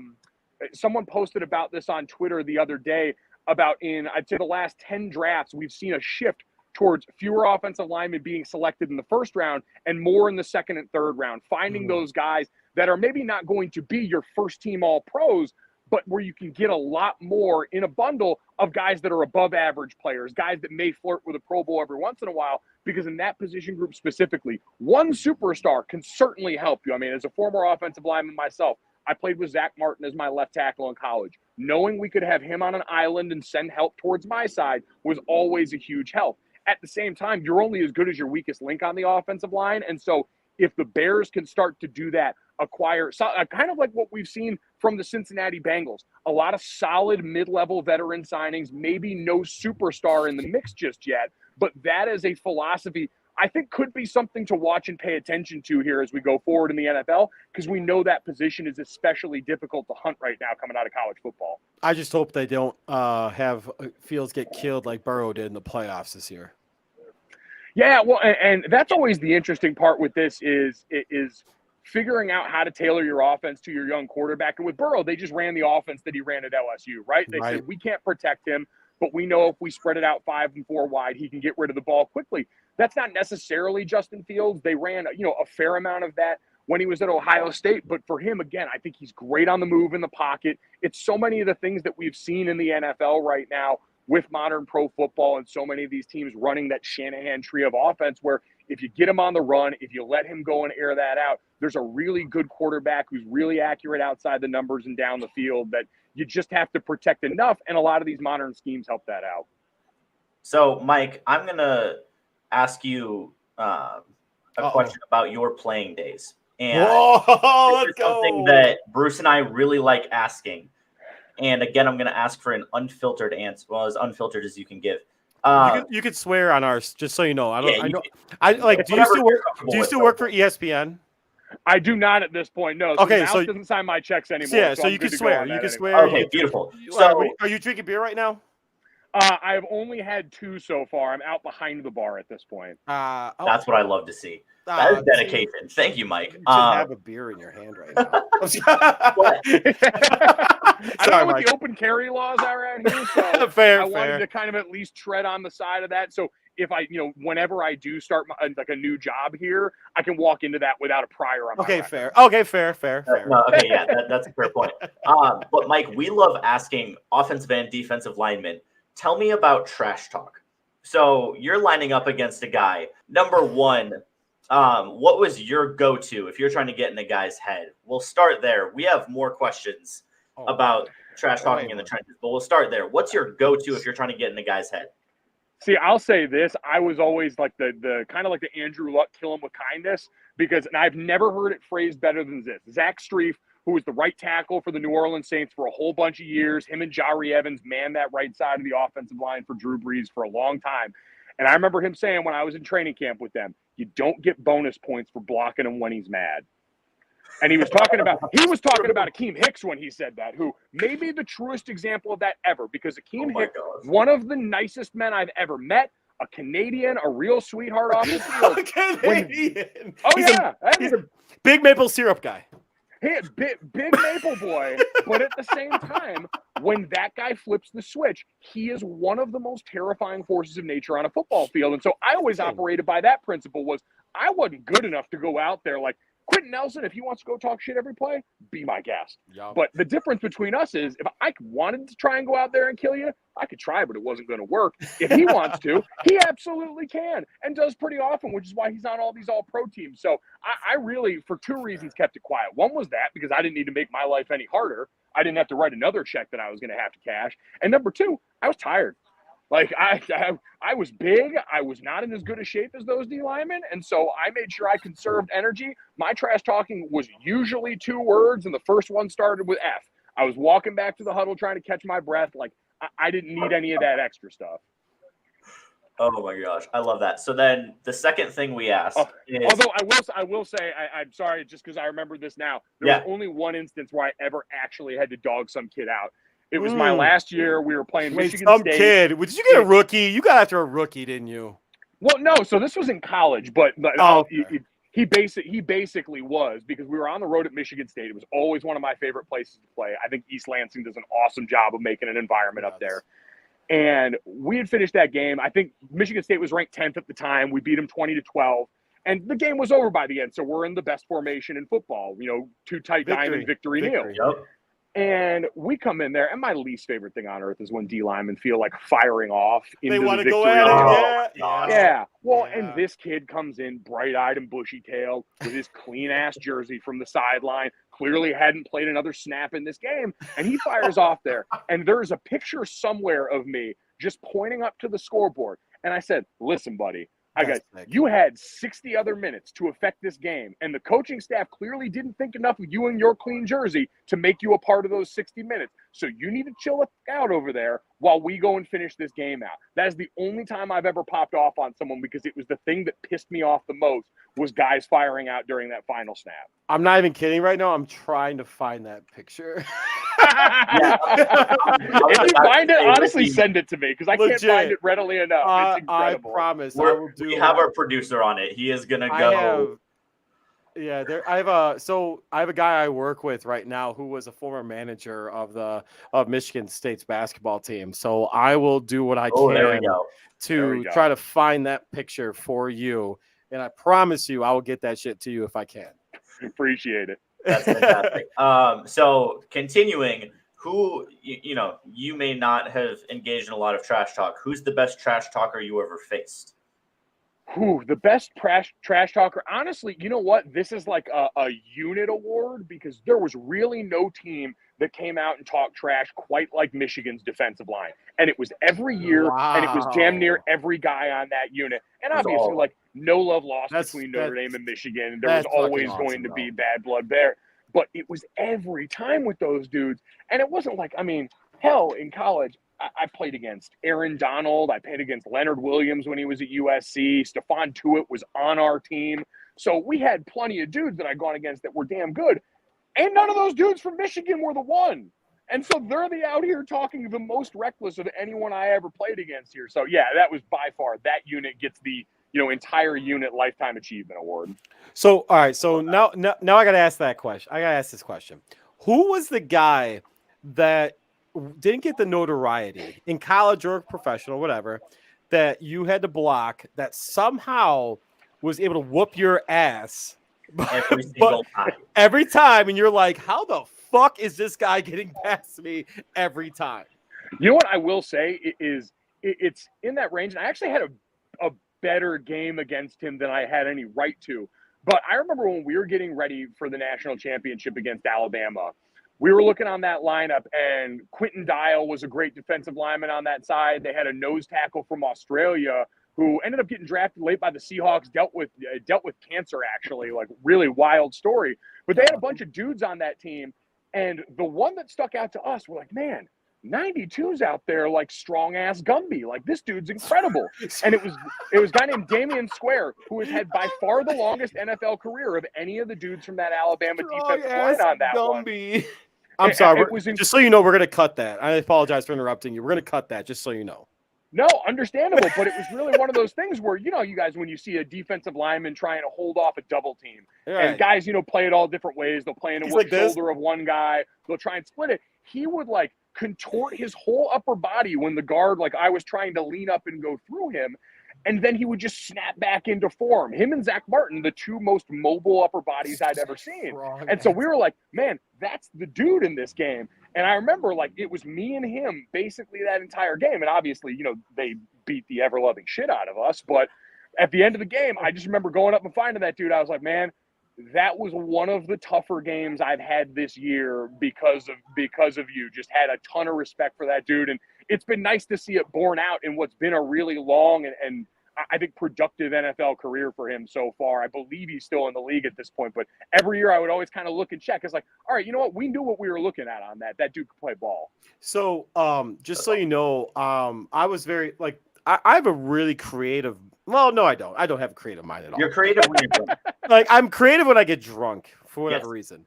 Speaker 4: someone posted about this on Twitter the other day about I'd say the last 10 drafts, we've seen a shift towards fewer offensive linemen being selected in the first round and more in the second and third round, finding those guys that are maybe not going to be your first team all pros, but where you can get a lot more in a bundle of guys that are above average players, guys that may flirt with a Pro Bowl every once in a while, because in that position group specifically, one superstar can certainly help you. I mean, as a former offensive lineman myself, I played with Zach Martin as my left tackle in college. Knowing we could have him on an island and send help towards my side was always a huge help. At the same time, you're only as good as your weakest link on the offensive line. And so if the Bears can start to do that, acquire kind of like what we've seen from the Cincinnati Bengals, a lot of solid mid-level veteran signings, maybe no superstar in the mix just yet, but that is a philosophy I think could be something to watch and pay attention to here as we go forward in the NFL, because we know that position is especially difficult to hunt right now coming out of college football.
Speaker 3: I just hope they don't have Fields get killed like Burrow did in the playoffs this year.
Speaker 4: Yeah, well, and that's always the interesting part with this is figuring out how to tailor your offense to your young quarterback. And with Burrow, they just ran the offense that he ran at LSU, right? They said, we can't protect him, but we know if we spread it out 5 and 4 wide, he can get rid of the ball quickly. That's not necessarily Justin Fields. They ran, a fair amount of that when he was at Ohio State. But for him, again, I think he's great on the move in the pocket. It's so many of the things that we've seen in the NFL right now with modern pro football and so many of these teams running that Shanahan tree of offense where if you get him on the run, if you let him go and air that out, there's a really good quarterback who's really accurate outside the numbers and down the field that you just have to protect enough. And a lot of these modern schemes help that out.
Speaker 1: So, Mike, I'm going to ask you a question about your playing days. And
Speaker 3: let's go.
Speaker 1: Something that Bruce and I really like asking. And again, I'm going to ask for an unfiltered answer, well, as unfiltered as you can give.
Speaker 3: You could swear on ours, just so you know.
Speaker 1: Do
Speaker 3: you still work for ESPN?
Speaker 4: I do not at this point. No.
Speaker 3: Okay,
Speaker 4: so doesn't sign my checks anymore.
Speaker 3: Yeah, so you can swear. You can swear.
Speaker 1: Okay, beautiful. So,
Speaker 3: are you drinking beer right now?
Speaker 4: I've only had 2 so far. I'm out behind the bar at this point.
Speaker 1: That's what I love to see. That is dedication. Thank you, Mike.
Speaker 3: You should have a beer in your hand right now.
Speaker 4: I don't know what the open carry laws are around here, so
Speaker 3: fair.
Speaker 4: I wanted to kind of at least tread on the side of that. So if I, whenever I do start a new job here, I can walk into that without a prior on my record.
Speaker 3: Fair. Okay, fair.
Speaker 1: No, okay, yeah, that's a fair point. But Mike, we love asking offensive and defensive linemen, tell me about trash talk. So you're lining up against a guy. Number one, what was your go-to if you're trying to get in a guy's head? We'll start there. We have more questions about trash talking in the trenches, but we'll start there. What's your go-to if you're trying to get in a guy's head?
Speaker 4: See, I'll say this. I was always like the kind of like the Andrew Luck, kill him with kindness, because, and I've never heard it phrased better than this. Zach Strief, who was the right tackle for the New Orleans Saints for a whole bunch of years, him and Jari Evans manned that right side of the offensive line for Drew Brees for a long time. And I remember him saying when I was in training camp with them, you don't get bonus points for blocking him when he's mad. And he was talking about Akeem Hicks when he said that, who may be the truest example of that ever, because Akeem Hicks, one of the nicest men I've ever met, a Canadian, a real sweetheart off the field.
Speaker 3: Canadian.
Speaker 4: He's
Speaker 3: a big maple syrup guy.
Speaker 4: Hey, big maple boy, but at the same time, when that guy flips the switch, he is one of the most terrifying forces of nature on a football field. And so I always operated by that principle. Was I wasn't good enough to go out there like Quentin Nelson, if he wants to go talk shit every play, be my guest. Yep. But the difference between us is if I wanted to try and go out there and kill you, I could try, but it wasn't going to work. If he wants to, he absolutely can and does pretty often, which is why he's on all these all-pro teams. So I really, for 2 reasons, kept it quiet. One was that because I didn't need to make my life any harder. I didn't have to write another check that I was going to have to cash. And number 2, I was tired. Like, I was big. I was not in as good a shape as those D linemen. And so I made sure I conserved energy. My trash talking was usually 2 words, and the first one started with F. I was walking back to the huddle trying to catch my breath. Like, I didn't need any of that extra stuff.
Speaker 1: Oh, my gosh. I love that. So then the second thing we asked is...
Speaker 4: Although I will say, I'm sorry, just because I remember this now. There was only one instance where I ever actually had to dog some kid out. It was my last year. We were playing Michigan State.
Speaker 3: Kid. Did you get a rookie? You got after a rookie, didn't you?
Speaker 4: Well, no. So this was in college, but he basically was, because we were on the road at Michigan State. It was always one of my favorite places to play. I think East Lansing does an awesome job of making an environment up there. And we had finished that game. I think Michigan State was ranked 10th at the time. We beat them 20-12. And the game was over by the end. So we're in the best formation in football, two tight diamond, victory kneel.
Speaker 1: Yep.
Speaker 4: And we come in there, and my least favorite thing on earth is when D linemen feel like firing off into the victory
Speaker 3: go at
Speaker 4: kneel.
Speaker 3: it.
Speaker 4: Yeah. Well, and this kid comes in bright-eyed and bushy-tailed with his clean-ass jersey from the sideline, clearly hadn't played another snap in this game, and he fires off there. And there's a picture somewhere of me just pointing up to the scoreboard. And I said, listen, buddy, you had 60 other minutes to affect this game, and the coaching staff clearly didn't think enough of you and your clean jersey to make you a part of those 60 minutes. So you need to chill out over there while we go and finish this game out. That is the only time I've ever popped off on someone, because it was the thing that pissed me off the most was guys firing out during that final snap.
Speaker 3: I'm not even kidding right now. I'm trying to find that picture.
Speaker 4: If you find it, honestly, send it to me, because I can't find it readily enough. It's incredible.
Speaker 3: I promise.
Speaker 1: We have our producer on it. He is gonna go.
Speaker 3: I have a guy I work with right now who was a former manager of Michigan State's basketball team. So I will do what I can to try to find that picture for you, and I promise you I will get that shit to you if I can.
Speaker 4: Appreciate it.
Speaker 1: That's fantastic. So continuing, who you may not have engaged in a lot of trash talk. Who's the best trash talker you ever faced?
Speaker 4: The best trash talker. Honestly, you know what? This is like a unit award, because there was really no team that came out and talked trash quite like Michigan's defensive line. And it was every year, and it was damn near every guy on that unit. And obviously, no love lost between Notre Dame and Michigan. There was always going to be bad blood there. But it was every time with those dudes. And it wasn't like, hell, in college, I played against Aaron Donald. I played against Leonard Williams when he was at USC. Stephon Tuitt was on our team. So we had plenty of dudes that I'd gone against that were damn good. And none of those dudes from Michigan were the one. And so they're out here talking the most reckless of anyone I ever played against here. So, yeah, that was by far, that unit gets the entire unit lifetime achievement award.
Speaker 3: So, all right. So now I got to ask that question. I got to ask this question. Who was the guy that didn't get the notoriety in college or professional, whatever, that you had to block, that somehow was able to whoop your ass
Speaker 1: every single time?
Speaker 3: Every time, and you're like, how the fuck is this guy getting past me every time?
Speaker 4: You know what I will say is it's in that range, and I actually had a better game against him than I had any right to. But I remember when we were getting ready for the national championship against Alabama, we were looking on that lineup, and Quentin Dial was a great defensive lineman on that side. They had a nose tackle from Australia who ended up getting drafted late by the Seahawks, dealt with cancer, actually, like really wild story. But they had a bunch of dudes on that team, and the one that stuck out to us, we're like, man, 92's out there like strong ass Gumby. Like, this dude's incredible. And it was a guy named Damian Square, who has had by far the longest NFL career of any of the dudes from that Alabama defensive line on that
Speaker 3: Gumby.
Speaker 4: one.
Speaker 3: I'm sorry. Just so you know, we're going to cut that. I apologize for interrupting you. We're going to cut that, just so you know.
Speaker 4: No, understandable, but it was really one of those things where, you guys, when you see a defensive lineman trying to hold off a double team, and guys, play it all different ways. They'll play into one shoulder of one guy. They'll try and split it. He would, contort his whole upper body when the guard, I was trying to lean up and go through him, and then he would just snap back into form. Him and Zach Martin, the two most mobile upper bodies I'd ever seen. And so we were like, man, that's the dude in this game. And I remember, it was me and him basically that entire game. And obviously, they beat the ever-loving shit out of us. But at the end of the game, I just remember going up and finding that dude. I was like, man, that was one of the tougher games I've had this year because of you. Just had a ton of respect for that dude. And it's been nice to see it borne out in what's been a really long and I think productive NFL career for him so far. I believe he's still in the league at this point, but every year I would always kind of look and check. It's like, all right, you know what? We knew what we were looking at on that. That dude could play ball.
Speaker 3: So, just so you know, I was very I have a really creative. Well, no, I don't. I don't have a creative mind at all.
Speaker 1: You're creative when you're drunk.
Speaker 3: I'm creative when I get drunk for whatever reason.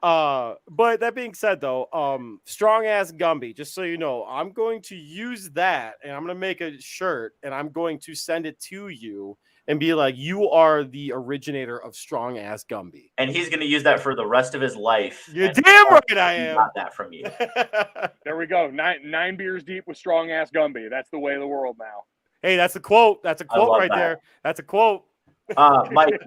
Speaker 3: But that being said, though, strong ass Gumby, just so you know, I'm going to use that and I'm going to make a shirt and I'm going to send it to you and be like, you are the originator of strong ass Gumby.
Speaker 1: And he's going to use that for the rest of his life.
Speaker 3: You're damn right I am.
Speaker 1: Got that from you.
Speaker 4: There we go. Nine beers deep with strong ass Gumby. That's the way of the world now.
Speaker 3: Hey, that's a quote. That's a quote right there. That's a quote.
Speaker 1: Mike,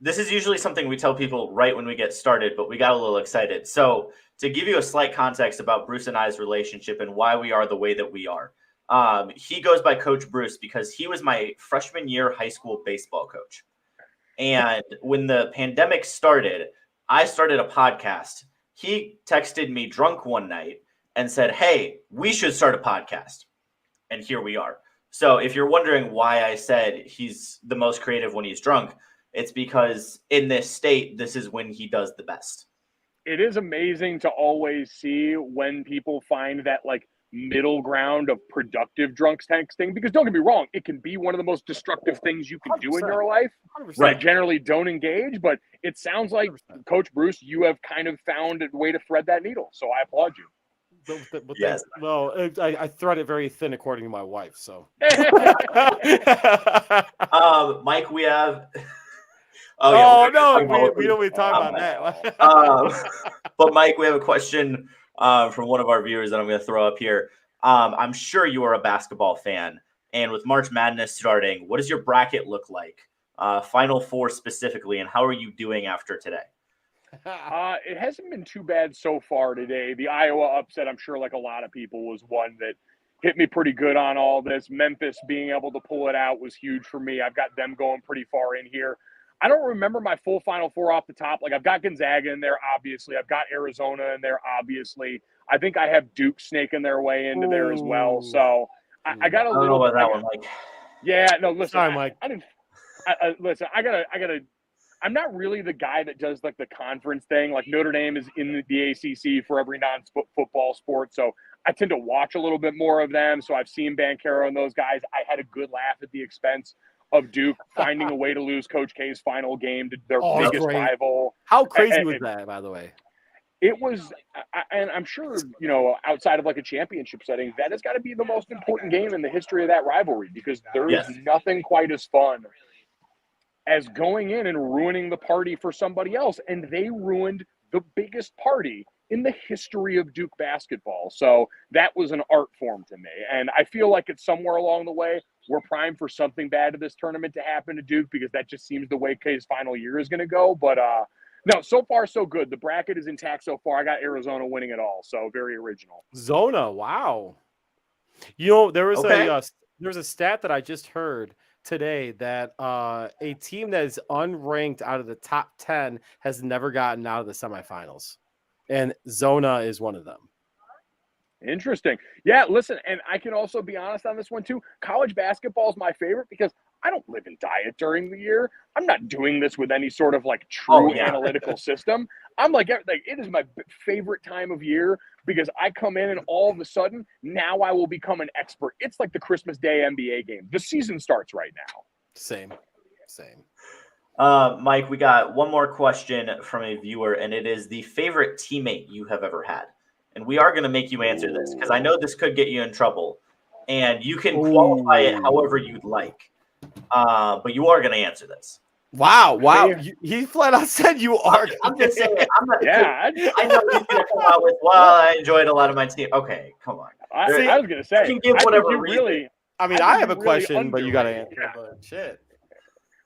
Speaker 1: this is usually something we tell people right when we get started, but we got a little excited. So to give you a slight context about Bruce and I's relationship and why we are the way that we are, he goes by Coach Bruce because he was my freshman year high school baseball coach. And when the pandemic started, I started a podcast. He texted me drunk one night and said, "Hey, we should start a podcast." And here we are. So if you're wondering why I said he's the most creative when he's drunk, it's because in this state, this is when he does the best.
Speaker 4: It is amazing to always see when people find that like middle ground of productive drunk texting, because don't get me wrong, it can be one of the most destructive things you can do in your life.
Speaker 3: 100%.
Speaker 4: Right. Generally don't engage, but it sounds like
Speaker 3: 100%.
Speaker 4: Coach Bruce, you have kind of found a way to thread that needle. So I applaud you.
Speaker 3: But
Speaker 1: Yes.
Speaker 3: well, I thread it very thin according to my wife. So,
Speaker 1: Mike, we have.
Speaker 3: we don't talk about that.
Speaker 1: But Mike, we have a question from one of our viewers that I'm going to throw up here. I'm sure you are a basketball fan, and with March Madness starting, what does your bracket look like? Final Four specifically, and how are you doing after today?
Speaker 4: It hasn't been too bad so far today. The Iowa upset, I'm sure, like a lot of people, was one that hit me pretty good on all this. Memphis being able to pull it out was huge for me. I've got them going pretty far in here. I don't remember my full Final Four off the top. Like, I've got Gonzaga in there, obviously. I've got Arizona in there, obviously. I think I have Duke snaking their way into there as well. So I got a little.
Speaker 1: I don't know about that one, Mike.
Speaker 4: Yeah, no, listen.
Speaker 3: Sorry, Mike.
Speaker 4: Listen, I gotta. I'm not really the guy that does like the conference thing. Like Notre Dame is in the ACC for every non-football sport, so I tend to watch a little bit more of them. So I've seen Banchero and those guys. I had a good laugh at the expense of Duke finding a way to lose Coach K's final game to their biggest rival.
Speaker 3: How crazy was that, by the way?
Speaker 4: It was, and I'm sure, you know, outside of like a championship setting, that has got to be the most important game in the history of that rivalry, because there is nothing quite as fun as going in and ruining the party for somebody else. And they ruined the biggest party in the history of Duke basketball. So that was an art form to me. And I feel like it's somewhere along the way, we're primed for something bad to this tournament to happen to Duke, because that just seems the way K's final year is going to go. But no, so far so good. The bracket is intact so far. I got Arizona winning it all. So very original.
Speaker 3: Zona, wow. You know, there was a stat that I just heard today that a team that is unranked out of the top 10 has never gotten out of the semifinals, and Zona is one of them.
Speaker 4: Interesting. Yeah, listen, and I can also be honest on this one too. College basketball is my favorite because I don't live and die it during the year. I'm not doing this with any sort of like true analytical system. I'm like it is my favorite time of year, because I come in and all of a sudden now I will become an expert. It's like the Christmas Day NBA game. The season starts right now.
Speaker 3: Same.
Speaker 1: Mike, we got one more question from a viewer, and it is the favorite teammate you have ever had. And we are going to make you answer this, because I know this could get you in trouble, and you can qualify it however you'd like. But you are going to answer this.
Speaker 3: Wow. He flat out said you are.
Speaker 1: I'm just saying. I'm not.
Speaker 4: Yeah.
Speaker 1: I know he's going to come out with, well, I enjoyed a lot of my team. Okay, come on.
Speaker 4: I was going to say.
Speaker 1: You can give whatever reason.
Speaker 4: Really,
Speaker 3: I mean, I have a question, but you got to answer.
Speaker 4: Yeah.
Speaker 3: But shit.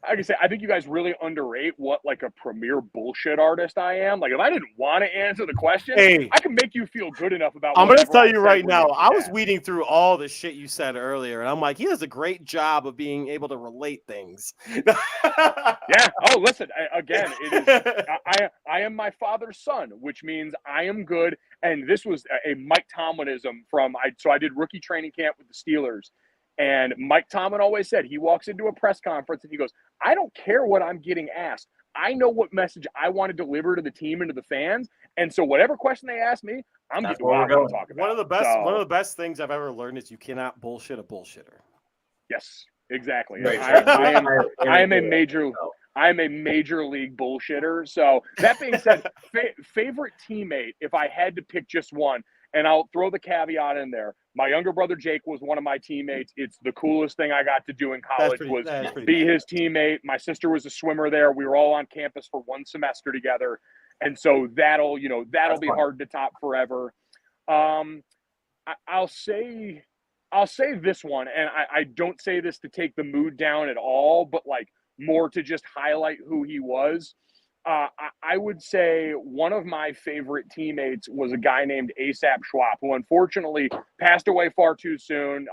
Speaker 4: I can say, I think you guys really underrate what like a premier bullshit artist I am. Like, if I didn't want to answer the question, I can make you feel good enough about.
Speaker 3: I'm going to tell you right now. I was weeding through all the shit you said earlier, and I'm like, he does a great job of being able to relate things.
Speaker 4: Yeah. Oh, listen. I am my father's son, which means I am good. And this was a Mike Tomlinism so I did rookie training camp with the Steelers. And Mike Tomlin always said, he walks into a press conference and he goes, I don't care what I'm getting asked. I know what message I want to deliver to the team and to the fans. And so whatever question they ask me, I'm getting what I'm going to talk about.
Speaker 3: One of the best things I've ever learned is you cannot bullshit a bullshitter.
Speaker 4: Yes, exactly.
Speaker 1: Right.
Speaker 4: I am a major league bullshitter. So that being said, favorite teammate, if I had to pick just one, and I'll throw the caveat in there. My younger brother, Jake, was one of my teammates. It's the coolest thing I got to do in college be his teammate. My sister was a swimmer there. We were all on campus for one semester together. And so that'll be fun. Hard to top forever. I'll say this one, and I don't say this to take the mood down at all, but like more to just highlight who he was. I would say one of my favorite teammates was a guy named ASAP Schwab, who unfortunately passed away far too soon,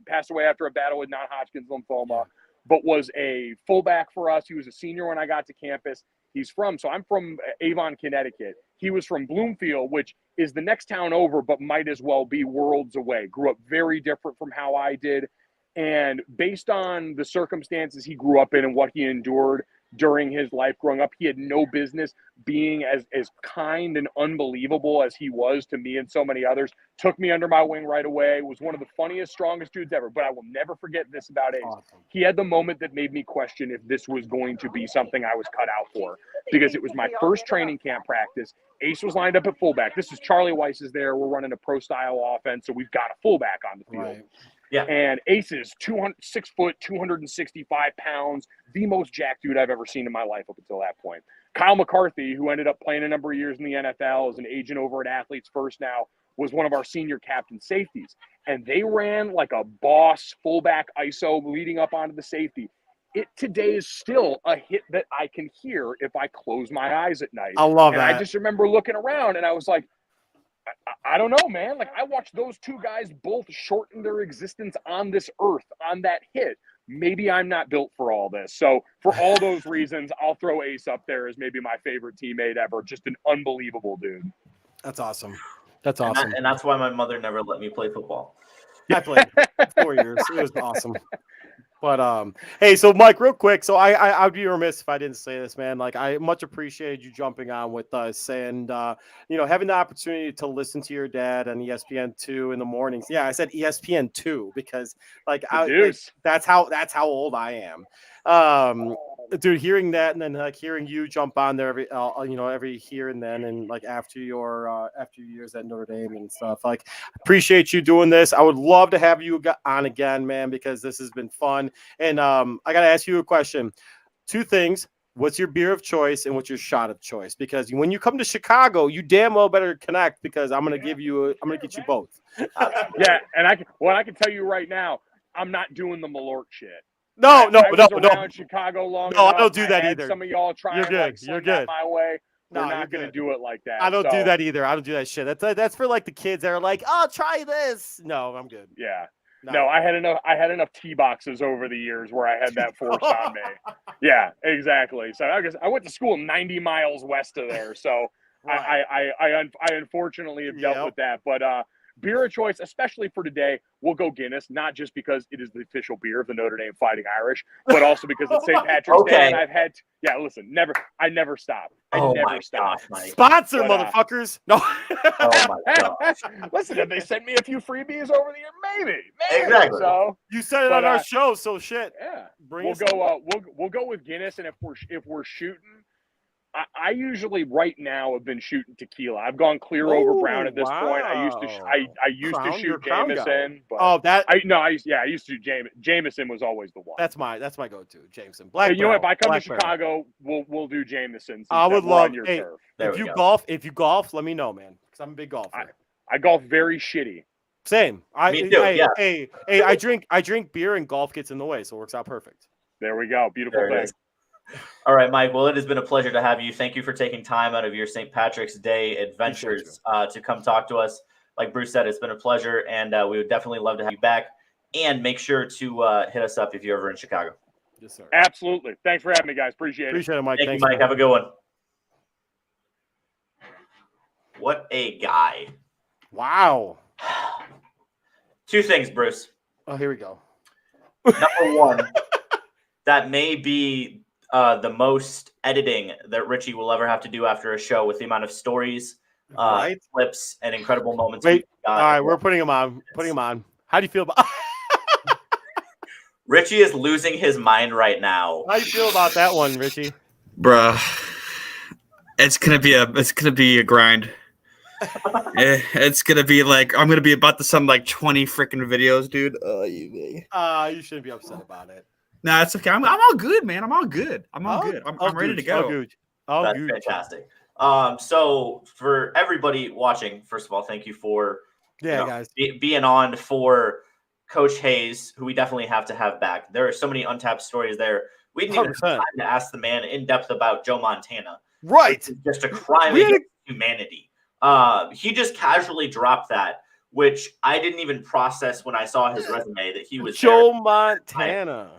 Speaker 4: passed away after a battle with non-Hodgkin's lymphoma, but was a fullback for us. He was a senior when I got to campus. So I'm from Avon, Connecticut. He was from Bloomfield, which is the next town over, but might as well be worlds away. Grew up very different from how I did. And based on the circumstances he grew up in and what he endured during his life growing up, he had no business being as kind and unbelievable as he was to me and so many others. Took me under my wing right away. Was one of the funniest, strongest dudes ever. But I will never forget this about Ace. Awesome. He had the moment that made me question if this was going to be something I was cut out for, because it was my first training camp practice. Ace was lined up at fullback. This is Charlie Weiss is there. We're running a pro style offense, so we've got a fullback on the field.
Speaker 3: Right.
Speaker 4: Yeah. And Ace is 6 foot, 265 pounds, the most jacked dude I've ever seen in my life up until that point. Kyle McCarthy, who ended up playing a number of years in the NFL as an agent over at Athletes First now, was one of our senior captain safeties. And they ran like a boss fullback ISO leading up onto the safety. It today is still a hit that I can hear if I close my eyes at night.
Speaker 3: I love that.
Speaker 4: I just remember looking around and I was like, I don't know, man. Like, I watched those two guys both shorten their existence on this earth on that hit. Maybe I'm not built for all this. So for all those reasons, I'll throw Ace up there as maybe my favorite teammate ever. Just an unbelievable dude.
Speaker 3: That's awesome. That's awesome.
Speaker 1: And that's why my mother never let me play football.
Speaker 3: I played 4 years. It was awesome. But hey, so Mike, real quick. So I'd be remiss if I didn't say this, man. Like, I much appreciated you jumping on with us and having the opportunity to listen to your dad on ESPN2 in the mornings. Yeah, I said ESPN2 because that's how old I am. Dude, hearing that and then like hearing you jump on there every here and then, and like after your years at Notre Dame and stuff, like, appreciate you doing this. I would love to have you on again, man, because this has been fun. And I gotta ask you a question. 2 things: what's your beer of choice and what's your shot of choice? Because when you come to Chicago, you damn well better connect, because I'm gonna get you both.
Speaker 4: Yeah, and I can tell you right now, I'm not doing the Malort shit.
Speaker 3: No.
Speaker 4: Chicago long
Speaker 3: No,
Speaker 4: enough.
Speaker 3: I don't do that either.
Speaker 4: Some of y'all trying to
Speaker 3: You're good.
Speaker 4: My way. We're
Speaker 3: No,
Speaker 4: not going to do it like that.
Speaker 3: I don't do that either. I don't do that shit. That's for like the kids that are like, oh, try this. No, I'm good.
Speaker 4: Yeah. No, I had enough tee boxes over the years where I had that forced on me. Yeah, exactly. So I went to school 90 miles west of there. So right. I unfortunately have dealt with that. But beer of choice, especially for today, we'll go Guinness, not just because it is the official beer of the Notre Dame Fighting Irish, but also because it's St. Patrick's Day, and I never stop. I never stop.
Speaker 3: Sponsor, motherfuckers. No.
Speaker 4: Oh my gosh. Listen, if they send me a few freebies over the year, maybe.
Speaker 1: Exactly.
Speaker 4: So
Speaker 3: you said it on our show, so shit.
Speaker 4: Yeah. We'll go with Guinness, and if we're shooting, I usually right now have been shooting tequila. I've gone clear over brown at this point. I used to shoot Jameson, but I used to do Jameson was always the one.
Speaker 3: That's my go-to, Jameson. Black.
Speaker 4: You know what? If I come to Chicago, we'll do Jameson.
Speaker 3: I would love your
Speaker 4: turf.
Speaker 3: If you golf, let me know, man, because I'm a big golfer.
Speaker 4: I golf very shitty.
Speaker 3: Same.
Speaker 1: Me too,
Speaker 3: Hey, I drink beer and golf gets in the way, so it works out perfect.
Speaker 4: There we go. Beautiful thing.
Speaker 1: All right, Mike. Well, it has been a pleasure to have you. Thank you for taking time out of your St. Patrick's Day adventures to come talk to us. Like Bruce said, it's been a pleasure, and we would definitely love to have you back. And make sure to hit us up if you're ever in Chicago.
Speaker 3: Yes, sir.
Speaker 4: Absolutely. Thanks for having me, guys. Appreciate
Speaker 3: it, Mike.
Speaker 1: Thank you, Mike. Have a good one. What a guy.
Speaker 3: Wow.
Speaker 1: 2 things, Bruce.
Speaker 3: Oh, here we go.
Speaker 1: Number 1, that may be the most editing that Richie will ever have to do after a show, with the amount of stories, clips, and incredible moments.
Speaker 3: Wait, all right, we're putting him on. How do you feel about
Speaker 1: Richie is losing his mind right now.
Speaker 3: How do you feel about that one, Richie?
Speaker 5: Bruh, it's gonna be a grind. It's gonna be like I'm gonna be about to send like 20 freaking videos, dude.
Speaker 3: You shouldn't be upset about it.
Speaker 5: Nah, it's okay. I'm all good, man. I'm all good. I'm ready to go.
Speaker 1: That's fantastic. So for everybody watching, first of all, thank you for
Speaker 3: guys
Speaker 1: being on for Coach Hayes, who we definitely have to have back. There are so many untapped stories there. We didn't even have
Speaker 3: 100%.
Speaker 1: time to ask the man in depth about Joe Montana.
Speaker 3: Right.
Speaker 1: It's just a crime
Speaker 3: We had
Speaker 1: against humanity. He just casually dropped that, which I didn't even process when I saw his resume that he was
Speaker 3: Joe
Speaker 1: there.
Speaker 3: Montana.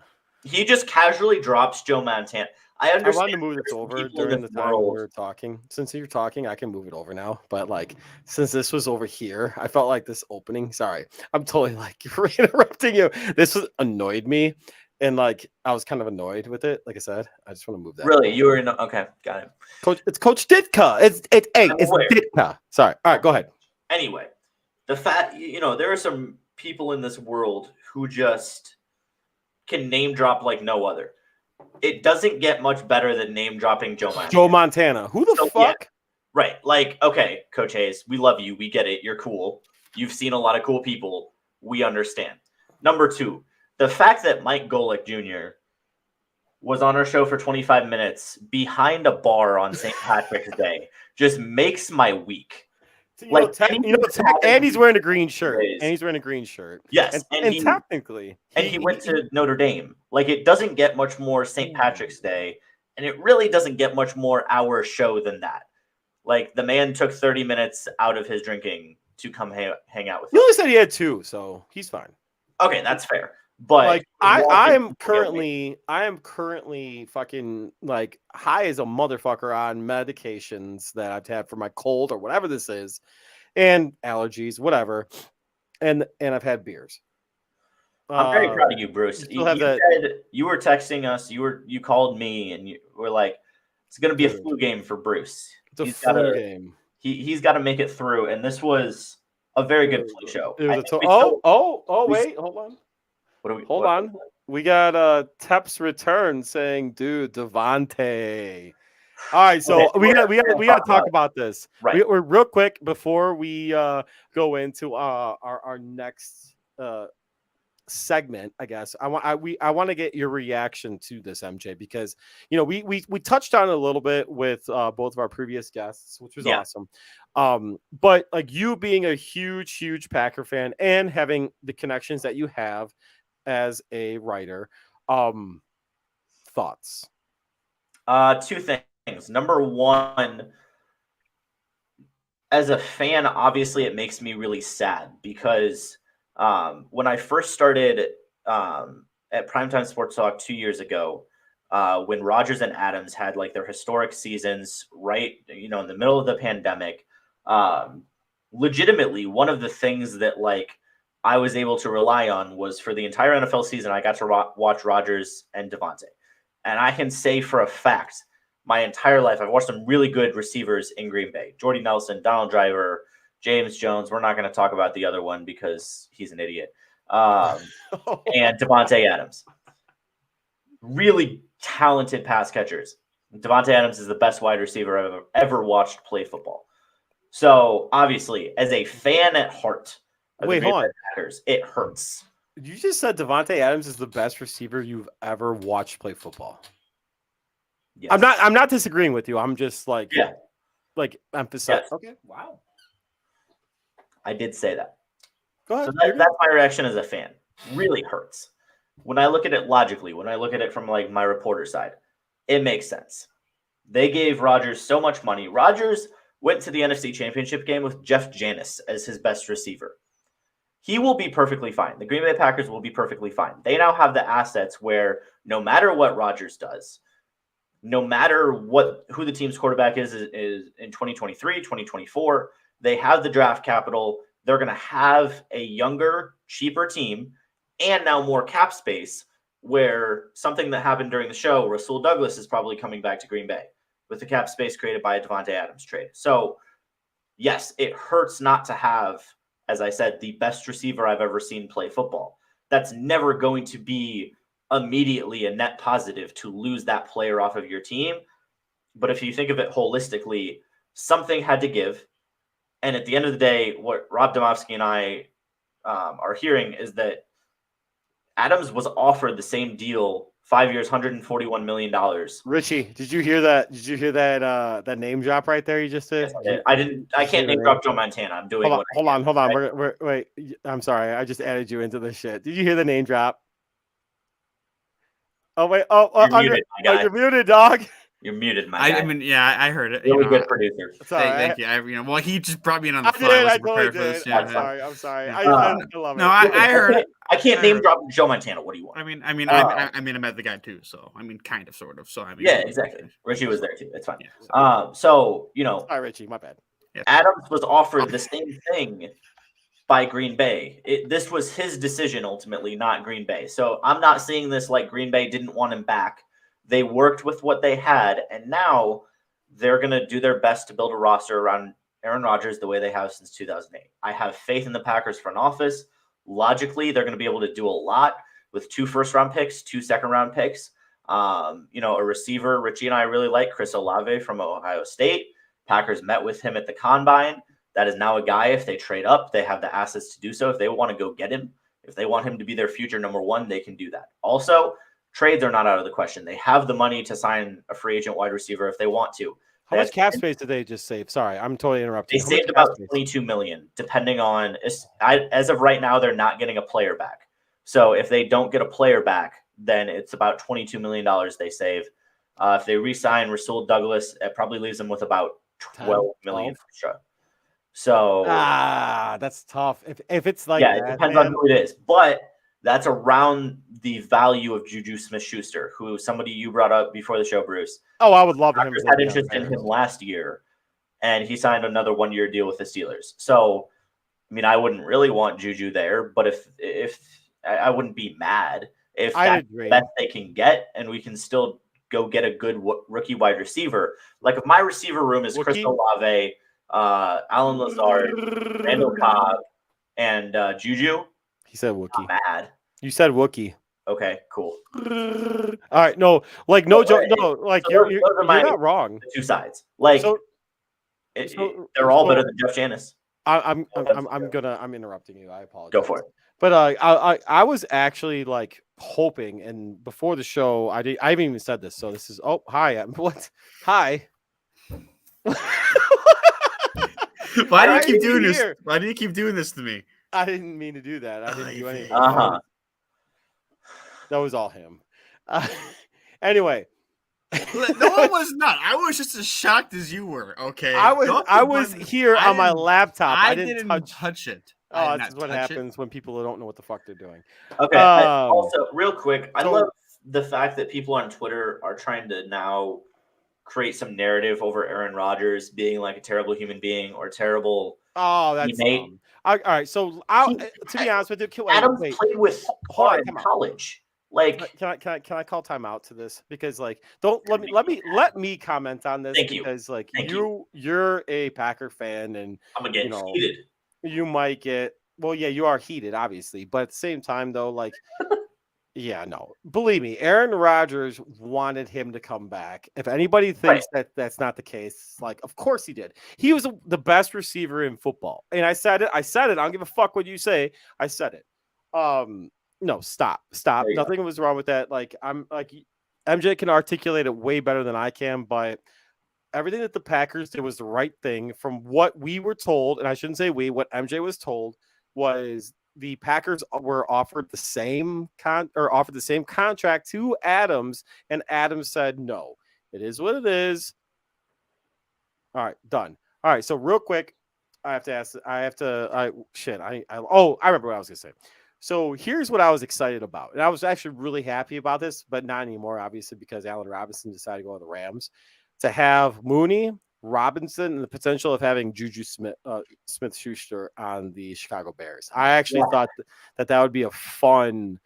Speaker 1: He just casually drops Joe Montana. I
Speaker 3: I
Speaker 1: understand.
Speaker 3: wanted to move this
Speaker 1: there's
Speaker 3: over
Speaker 1: people in
Speaker 3: during the
Speaker 1: this
Speaker 3: time when we
Speaker 1: world-
Speaker 3: were talking. Since you're talking, I can move it over now. But like, since this was over here, I felt like this opening. Sorry, I'm totally like interrupting you. This was annoyed me, and like I was kind of annoyed with it. Like I said, I just want to move that.
Speaker 1: Really, you were in? Okay, got it.
Speaker 3: Coach. It's Coach Ditka. It's
Speaker 1: I'm aware.
Speaker 3: Ditka. Sorry. All right, go ahead.
Speaker 1: Anyway, the fact there are some people in this world who just can name drop like no other. It doesn't get much better than name dropping Joe Montana.
Speaker 3: Joe Montana. Who the
Speaker 1: So,
Speaker 3: fuck?
Speaker 1: Right. Like, okay, Coach Hayes, we love you. We get it. You're cool. You've seen a lot of cool people. We understand. Number two, the fact that Mike Golic Jr. was on our show for 25 minutes behind a bar on St. Patrick's Day just makes my week.
Speaker 3: And he's wearing a green shirt.
Speaker 1: Days.
Speaker 3: And he's wearing a green shirt.
Speaker 1: Yes.
Speaker 3: And technically.
Speaker 1: He went to Notre Dame. Like, it doesn't get much more St. Patrick's Day. And it really doesn't get much more our show than that. Like, the man took 30 minutes out of his drinking to come hang out with
Speaker 3: He
Speaker 1: us.
Speaker 3: only said he had 2, so he's fine.
Speaker 1: Okay, that's fair. But
Speaker 3: like I am currently fucking like high as a motherfucker on medications that I've had for my cold or whatever this is, and allergies, whatever. And I've had beers.
Speaker 1: I'm very proud of you, Bruce.
Speaker 3: You said
Speaker 1: you were texting us. You called me, and you were like, "It's going to be a flu game for Bruce.
Speaker 3: It's a flu game.
Speaker 1: He's got to make it through." And this was a very good flu show.
Speaker 3: It was wait, hold on. Hold on. We got Tep's return saying, "Dude, Davante." All right, so we got to talk about this.
Speaker 1: Right.
Speaker 3: We're real quick before we go into our next segment. I guess I want to get your reaction to this, MJ, because we touched on it a little bit with both of our previous guests, which was awesome. But like you being a huge Packer fan and having the connections that you have as a writer, thoughts?
Speaker 1: 2 things. Number one, as a fan, obviously it makes me really sad because when I first started at Primetime Sports Talk 2 years ago, when Rodgers and Adams had like their historic seasons, right, in the middle of the pandemic, legitimately one of the things that like I was able to rely on was for the entire NFL season, I got to watch Rodgers and Davante. And I can say for a fact, my entire life, I've watched some really good receivers in Green Bay. Jordy Nelson, Donald Driver, James Jones. We're not going to talk about the other one because he's an idiot. And Davante Adams. Really talented pass catchers. Davante Adams is the best wide receiver I've ever watched play football. So, obviously, as a fan at heart,
Speaker 3: wait, hold on.
Speaker 1: Packers, it hurts.
Speaker 3: You just said Davante Adams is the best receiver you've ever watched play football.
Speaker 1: Yes.
Speaker 3: I'm not disagreeing with you. I'm just like emphasizing.
Speaker 1: Yes.
Speaker 3: Okay, wow.
Speaker 1: I did say that.
Speaker 3: Go ahead.
Speaker 1: So that's my reaction as a fan. Really hurts. When I look at it logically, when I look at it from like my reporter side, it makes sense. They gave Rodgers so much money. Rodgers went to the NFC Championship game with Jeff Janis as his best receiver. He will be perfectly fine. The Green Bay Packers will be perfectly fine. They now have the assets where no matter what Rodgers does, no matter who the team's quarterback is in 2023, 2024, they have the draft capital. They're going to have a younger, cheaper team and now more cap space, where something that happened during the show, Rasul Douglas is probably coming back to Green Bay with the cap space created by a Davante Adams trade. So, yes, it hurts not to have, as I said, the best receiver I've ever seen play football. That's never going to be immediately a net positive to lose that player off of your team. But if you think of it holistically, something had to give. And at the end of the day, what Rob Domofsky and I are hearing is that Adams was offered the same deal 5 years, $141 million.
Speaker 3: Richie, did you hear that? Did you hear that name drop right there? You just did.
Speaker 1: Yes, I did. I can't name drop Joe Montana. I'm doing.
Speaker 3: Hold on. Wait. I'm sorry. I just added you into this shit. Did you hear the name drop? Oh wait.
Speaker 1: You're muted, my guy.
Speaker 3: You're muted, dog.
Speaker 1: You're muted, my guy.
Speaker 5: I mean, yeah, I heard it.
Speaker 1: Really good producer.
Speaker 5: Thank you. Well, he just brought me in on the fly.
Speaker 3: I totally did. I'm sorry. I love it.
Speaker 5: No, I heard it.
Speaker 1: I can't name drop Joe Montana. What do you want?
Speaker 5: I mean, I met the guy too, so I mean, kind of, sort of. So I mean,
Speaker 1: yeah, exactly. Richie was there too. It's fine. Yeah, so
Speaker 3: sorry, Richie, my bad.
Speaker 5: Yeah.
Speaker 1: Adams was offered the same thing by Green Bay. This was his decision ultimately, not Green Bay. So I'm not seeing this like Green Bay didn't want him back. They worked with what they had, and now they're going to do their best to build a roster around Aaron Rodgers the way they have since 2008. I have faith in the Packers front office. Logically, they're going to be able to do a lot with 2 first-round picks, 2 second-round picks. A receiver, Richie and I really like, Chris Olave from Ohio State. Packers met with him at the Combine. That is now a guy, if they trade up, they have the assets to do so. If they want to go get him, if they want him to be their future number 1, they can do that. Also, trades are not out of the question. They have the money to sign a free agent wide receiver if they want to.
Speaker 3: How much cap space did they just save? Sorry, I'm totally interrupting.
Speaker 1: They saved about $22 million, depending on as of right now, they're not getting a player back. So if they don't get a player back, then it's about $22 million they save. If they re-sign Rasul Douglas, it probably leaves them with about $12 million extra. So
Speaker 3: that's tough. If it's like
Speaker 1: it depends on who it is, but that's around the value of Juju Smith-Schuster, who somebody you brought up before the show, Bruce.
Speaker 3: Oh, I would love him.
Speaker 1: Had interest in him last year, and he signed another 1-year deal with the Steelers. So, I mean, I wouldn't really want Juju there, but if I wouldn't be mad if that's the best they can get, and we can still go get a good rookie wide receiver. Like if my receiver room is Chris Olave, Alan Lazard, Randall Cobb, and Juju.
Speaker 3: He said Wookie.
Speaker 1: I'm mad.
Speaker 3: You said Wookie.
Speaker 1: Okay, cool.
Speaker 3: All right, no, like no joke, no, like so you're not wrong.
Speaker 1: The 2 sides, like they're all better than Jeff Janis.
Speaker 3: I'm interrupting you. I apologize.
Speaker 1: Go for it.
Speaker 3: But I was actually like hoping, and before the show, I haven't even said this. So this is hi. What? Hi.
Speaker 5: Why do you keep doing this? Why do you keep doing this to me?
Speaker 3: I didn't mean to do that. I didn't do anything. That was all him. Anyway.
Speaker 5: No, I was not. I was just as shocked as you were. Okay.
Speaker 3: I was here on my laptop. I didn't
Speaker 5: touch it.
Speaker 3: Oh, that's what happens when people don't know what the fuck they're doing.
Speaker 1: Okay. Also, real quick, I love the fact that people on Twitter are trying to now create some narrative over Aaron Rodgers being like a terrible human being or terrible.
Speaker 3: Oh, that's dumb. All right. So, to be honest with you,
Speaker 1: Adams played with Hard in college. Like,
Speaker 3: can I call timeout to this? Because like, let me comment on this.
Speaker 1: Thank you.
Speaker 3: Because like you're a Packer fan, and
Speaker 1: I'm gonna get heated.
Speaker 3: You might get you are heated, obviously, but at the same time, though, like, yeah, no, believe me, Aaron Rodgers wanted him to come back. If anybody thinks that that's not the case, like, of course he did. He was the best receiver in football, and I said it. I don't give a fuck what you say. I said it. No, stop. Nothing was wrong with that. Like, I'm like, MJ can articulate it way better than I can, but everything that the Packers did was the right thing from what we were told. And I shouldn't say what MJ was told was the Packers were offered the same contract to Adams, and Adams said, no, it is what it is. All right, done. All right. So real quick, I remember what I was going to say. So here's what I was excited about. And I was actually really happy about this, but not anymore, obviously, because Allen Robinson decided to go to the Rams. To have Mooney, Robinson, and the potential of having Juju Smith-Schuster on the Chicago Bears. I actually thought that would be a fun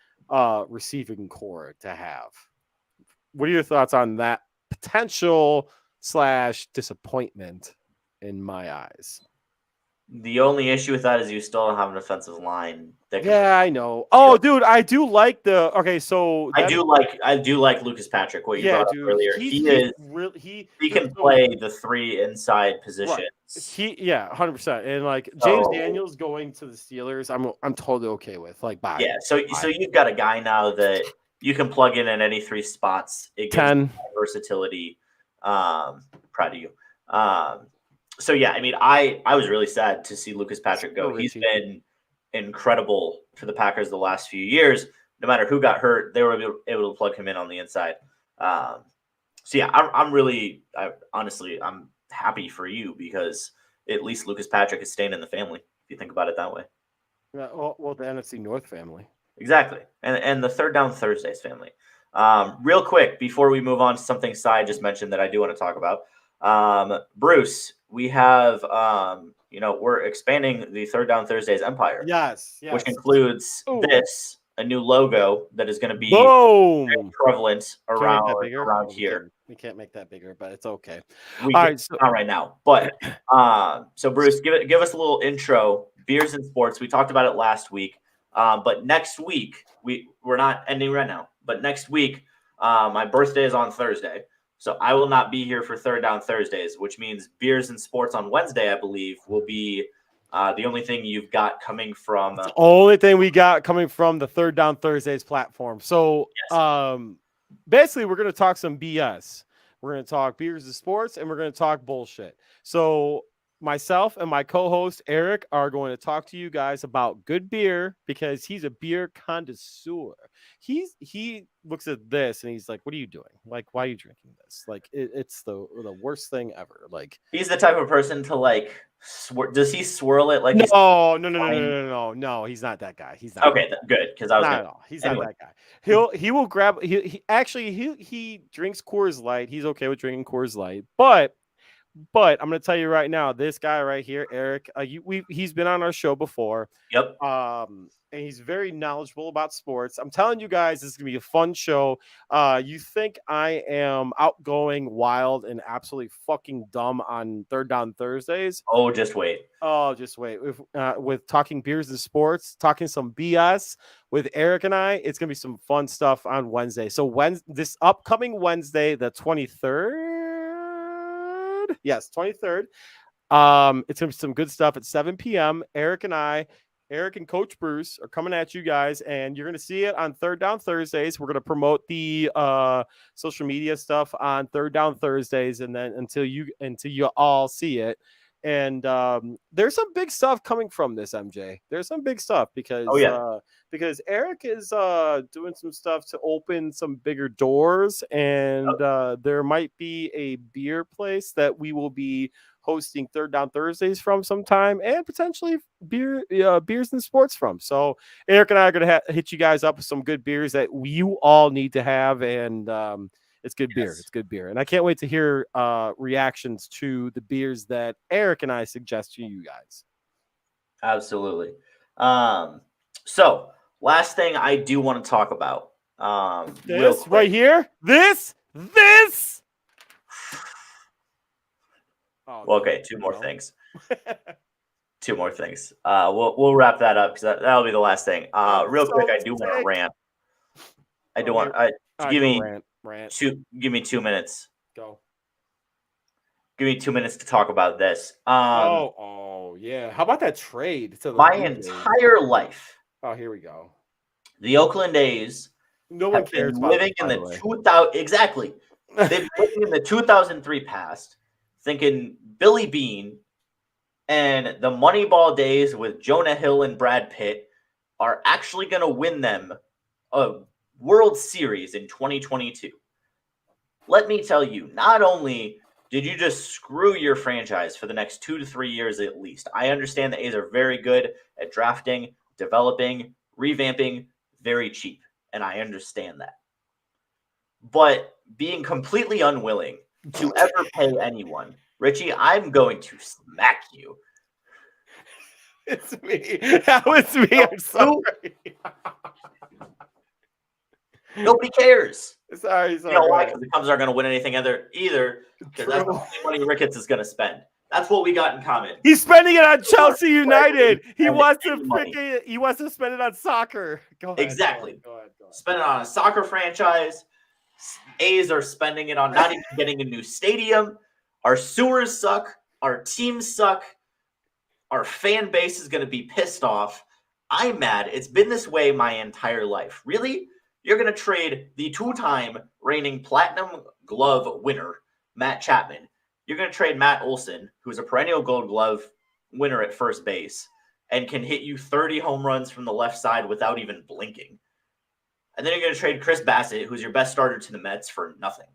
Speaker 3: receiving core to have. What are your thoughts on that potential / disappointment in my eyes?
Speaker 1: The only issue with that is you still don't have an offensive line.
Speaker 3: I know. Oh, dude, I do like the. Okay, so
Speaker 1: I do like Lucas Patrick. What you brought up earlier, he can play the 3 inside positions.
Speaker 3: Right. 100%. And like James Daniels going to the Steelers, I'm totally okay with. Like, bye.
Speaker 1: Yeah. So you've got a guy now that You can plug in at any 3 spots. It gives
Speaker 3: 10
Speaker 1: versatility. Proud of you. So yeah, I mean, I was really sad to see Lucas Patrick go. He's been incredible for the Packers the last few years. No matter who got hurt, they were able to plug him in on the inside. So yeah, honestly, I'm happy for you because at least Lucas Patrick is staying in the family. If you think about it that way.
Speaker 3: Yeah, well, the NFC North family.
Speaker 1: Exactly, and the Third Down Thursdays family. Real quick before we move on to something Cy just mentioned that I do want to talk about. Bruce, we have we're expanding the Third Down Thursdays empire.
Speaker 3: Yes.
Speaker 1: Which includes a new logo that is going to be prevalent around here.
Speaker 3: We can't make that bigger, but it's okay.
Speaker 1: Not right now. But so Bruce, give us a little intro. Beers and Sports. We talked about it last week. But next week, we're not ending right now. But next week, my birthday is on Thursday. So I will not be here for Third Down Thursdays, which means Beers and Sports on Wednesday, I believe, will be the only thing you've got coming from.
Speaker 3: The only thing we got coming from the Third Down Thursdays platform. So basically, we're going to talk some BS. We're going to talk Beers and Sports, and we're going to talk bullshit. So myself and my co-host Eric are going to talk to you guys about good beer because he's a beer connoisseur. He looks at this and he's like, "What are you doing? Like, why are you drinking this? Like, it's the worst thing ever." Like,
Speaker 1: he's the type of person to like. Does he swirl it like?
Speaker 3: No. He's not that guy. He's not
Speaker 1: okay. Good, because I was
Speaker 3: not at all. He's not that guy. He will grab. He drinks Coors Light. He's okay with drinking Coors Light, but I'm going to tell you right now, this guy right here, Eric, he's been on our show before.
Speaker 1: Yep.
Speaker 3: And he's very knowledgeable about sports. I'm telling you guys, this is going to be a fun show. You think I am outgoing, wild, and absolutely fucking dumb on Third Down Thursdays?
Speaker 1: Oh, just wait.
Speaker 3: With talking beers and sports, talking some BS with Eric and I, it's going to be some fun stuff on Wednesday. So this upcoming Wednesday, the 23rd. Yes, 23rd. It's gonna be some good stuff at 7 p.m. Eric and Coach Bruce are coming at you guys, and you're gonna see it on Third Down Thursdays. We're gonna promote the social media stuff on Third Down Thursdays, and then until you all see it. And there's some big stuff coming from this, MJ. There's some big stuff because because Eric is doing some stuff to open some bigger doors, and there might be a beer place that we will be hosting Third Down Thursdays from sometime, and potentially beers and sports from. So Eric and I are going to hit you guys up with some good beers that you all need to have, and it's good beer. It's good beer. And I can't wait to hear reactions to the beers that Eric and I suggest to you guys.
Speaker 1: Absolutely. So last thing I do want to talk about.
Speaker 3: This right here. This.
Speaker 1: Oh, okay, two more things. Two more things. We'll wrap that up because that'll be the last thing. Real quick, I do want to rant. Give me 2 minutes.
Speaker 3: Go.
Speaker 1: Give me 2 minutes to talk about this.
Speaker 3: Yeah. How about that trade?
Speaker 1: My entire life.
Speaker 3: Oh, here we go.
Speaker 1: The Oakland A's.
Speaker 3: No one cares about
Speaker 1: living in the 2000. Exactly. They've been living in the 2003 past, thinking Billy Bean and the Moneyball days with Jonah Hill and Brad Pitt are actually going to win them a World Series in 2022. Let me tell you, not only did you just screw your franchise for the next 2 to 3 years at least. I understand the A's are very good at drafting, developing, revamping, very cheap, and I understand that. But being completely unwilling to ever pay anyone, Richie, I'm going to smack you.
Speaker 3: It's me. That was me. I'm sorry.
Speaker 1: Nobody cares.
Speaker 3: Sorry.
Speaker 1: You know why? Because the Cubs aren't going to win anything either. Because that's the only money Ricketts is going to spend. That's what we got in common.
Speaker 3: He's spending it on Chelsea United. He wants to spend it on soccer. Go ahead.
Speaker 1: Exactly.
Speaker 3: Go ahead.
Speaker 1: Spend it on a soccer franchise. A's are spending it on not even getting a new stadium. Our sewers suck. Our teams suck. Our fan base is going to be pissed off. I'm mad. It's been this way my entire life. Really? You're going to trade the 2-time reigning Platinum Glove winner, Matt Chapman. You're going to trade Matt Olson, who's a perennial Gold Glove winner at first base and can hit you 30 home runs from the left side without even blinking. And then you're going to trade Chris Bassett, who's your best starter, to the Mets for nothing.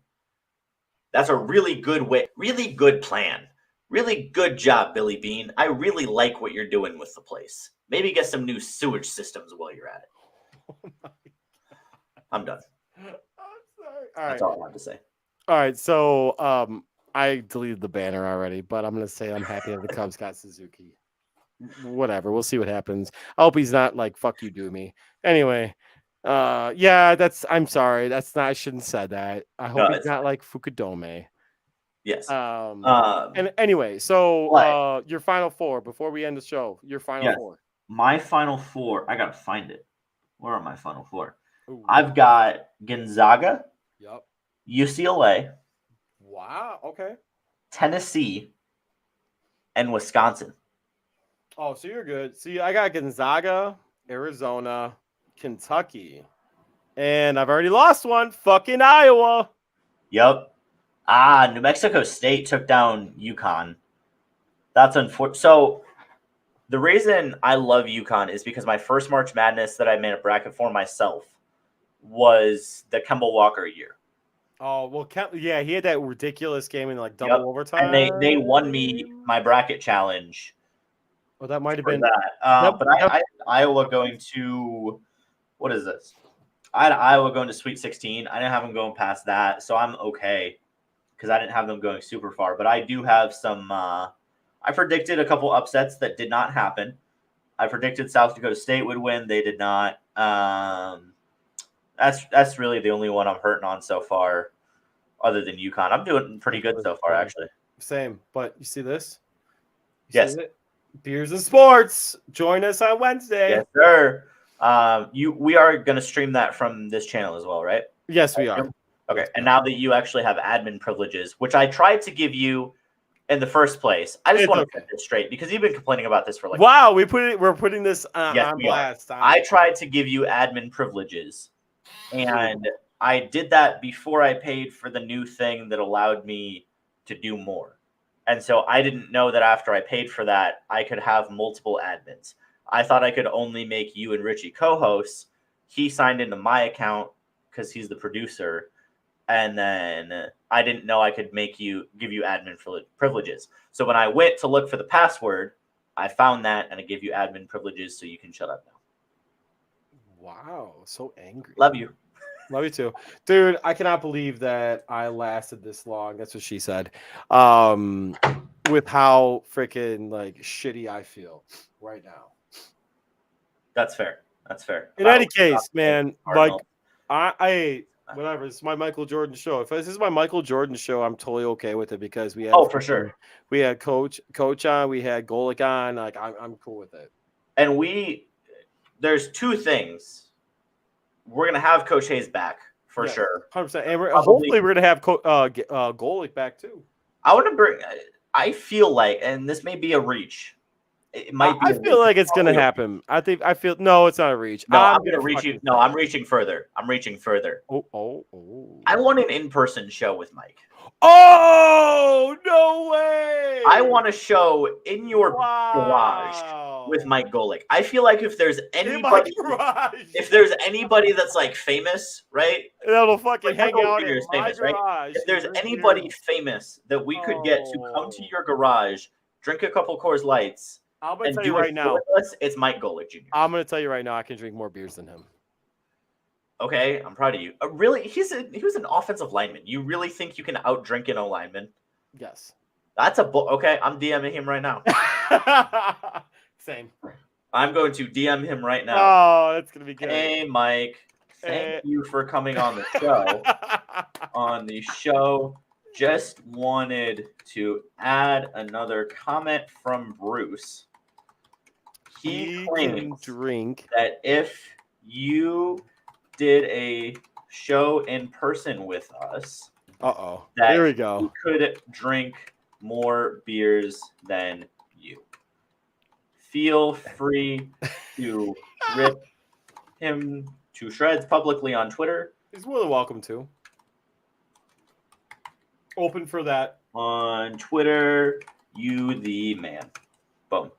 Speaker 1: That's a really good way, really good plan. Really good job, Billy Bean. I really like what you're doing with the place. Maybe get some new sewage systems while you're at it.
Speaker 3: Oh my God.
Speaker 1: I'm done.
Speaker 3: I'm sorry. All right.
Speaker 1: That's all I have to say.
Speaker 3: All right. So I deleted the banner already, but I'm gonna say I'm happy that the Cubs got Suzuki. Whatever. We'll see what happens. I hope he's not like fuck you, do me. Anyway. Yeah, I'm sorry. That's not, I shouldn't have said that. I hope he's not like Fukudome.
Speaker 1: Yes.
Speaker 3: And anyway, so your final four before we end the show. Your final four.
Speaker 1: My final four. I gotta find it. Where are my final four?
Speaker 3: Ooh.
Speaker 1: I've got Gonzaga.
Speaker 3: Yep.
Speaker 1: UCLA.
Speaker 3: Wow. Okay.
Speaker 1: Tennessee. And Wisconsin.
Speaker 3: Oh, so you're good. See, I got Gonzaga, Arizona, Kentucky, and I've already lost one. Fucking Iowa.
Speaker 1: Yep. New Mexico State took down UConn. That's unfortunate. So the reason I love UConn is because my first March Madness that I made a bracket for myself was the Kemba Walker year.
Speaker 3: Oh, well, yeah, he had that ridiculous game in like double overtime.
Speaker 1: And they won me my bracket challenge.
Speaker 3: Oh, that might have been
Speaker 1: that. But I had Iowa going to, what is this? I had Iowa going to Sweet 16. I didn't have them going past that, so I'm okay because I didn't have them going super far. But I do have some I predicted a couple upsets that did not happen. I predicted South Dakota State would win. They did not. That's really the only one I'm hurting on so far other than UConn. I'm doing pretty good so far, actually.
Speaker 3: Same. But you see this?
Speaker 1: Yes.
Speaker 3: Beers and Sports. Join us on Wednesday.
Speaker 1: Yes, sir. We are going to stream that from this channel as well, right?
Speaker 3: Yes, we are.
Speaker 1: Okay. And now that you actually have admin privileges, which I tried to give you in the first place, I just want to put this straight because you've been complaining about this for like.
Speaker 3: Wow, we're putting this on blast.
Speaker 1: I tried to give you admin privileges, and I did that before I paid for the new thing that allowed me to do more. And so I didn't know that after I paid for that, I could have multiple admins. I thought I could only make you and Richie co-hosts. He signed into my account because he's the producer. And then I didn't know I could give you admin privileges. So when I went to look for the password, I found that and I give you admin privileges so you can shut up now.
Speaker 3: Wow, so angry.
Speaker 1: Love you.
Speaker 3: Love you too. Dude, I cannot believe that I lasted this long. That's what she said. With how freaking like shitty I feel right now.
Speaker 1: That's fair.
Speaker 3: In any case, man, like I whatever. It's my Michael Jordan show. If this is my Michael Jordan show, I'm totally okay with it because we had
Speaker 1: for sure.
Speaker 3: We had Coach on, we had Golic on. Like I'm cool with it.
Speaker 1: And there's two things. We're gonna have Coach Hayes back for sure,
Speaker 3: 100%. And hopefully we're gonna have Golic back too.
Speaker 1: I feel like, and this may be a reach. It might be.
Speaker 3: I feel like it's gonna happen. No, it's not a reach.
Speaker 1: No, I'm gonna reach you. No, I'm reaching further. Oh. I want an in-person show with Mike.
Speaker 3: Oh, no way!
Speaker 1: I want a show in your garage with Mike Golic. I feel like if there's anybody that's like famous, right?
Speaker 3: That'll fucking hang out in my
Speaker 1: famous,
Speaker 3: garage.
Speaker 1: Right? If there's anybody famous that we could get to come to your garage, drink a couple Coors Lights,
Speaker 3: I'm gonna tell you right now,
Speaker 1: it's Mike Golic Jr.
Speaker 3: I'm gonna tell you right now, I can drink more beers than him.
Speaker 1: Okay, I'm proud of you. Really, he was an offensive lineman. You really think you can outdrink an O lineman?
Speaker 3: Yes.
Speaker 1: That's okay. I'm DMing him right now.
Speaker 3: Same.
Speaker 1: I'm going to DM him right now.
Speaker 3: Oh, that's gonna be good.
Speaker 1: Hey, Mike. Thank you for coming on the show. Just wanted to add another comment from Bruce. He claims that if you did a show in person with us,
Speaker 3: there we go.
Speaker 1: You could drink more beers than you. Feel free to rip him to shreds publicly on Twitter.
Speaker 3: He's more than welcome to. Open for that.
Speaker 1: On Twitter, you the man. Boom.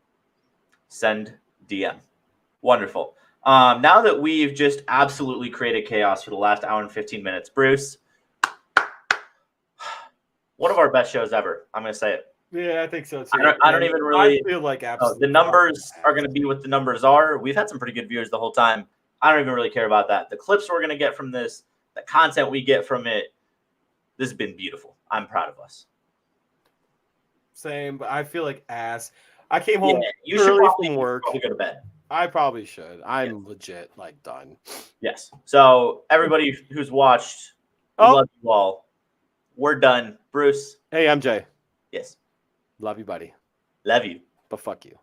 Speaker 1: Send DM. Wonderful. Now that we've just absolutely created chaos for the last hour and 15 minutes, Bruce, one of our best shows ever. I'm going to say it.
Speaker 3: Yeah, I think so too.
Speaker 1: I don't even really.
Speaker 3: I feel like
Speaker 1: The numbers are going to be what the numbers are. We've had some pretty good viewers the whole time. I don't even really care about that. The clips we're going to get from this, the content we get from it, this has been beautiful. I'm proud of us.
Speaker 3: Same, but I feel like ass. I came home
Speaker 1: you should
Speaker 3: early
Speaker 1: probably,
Speaker 3: from work.
Speaker 1: go to bed.
Speaker 3: I probably should. I'm legit like done.
Speaker 1: Yes. So everybody who's watched, we love you all. We're done. Bruce.
Speaker 3: Hey, MJ.
Speaker 1: Yes.
Speaker 3: Love you, buddy.
Speaker 1: Love you.
Speaker 3: But fuck you.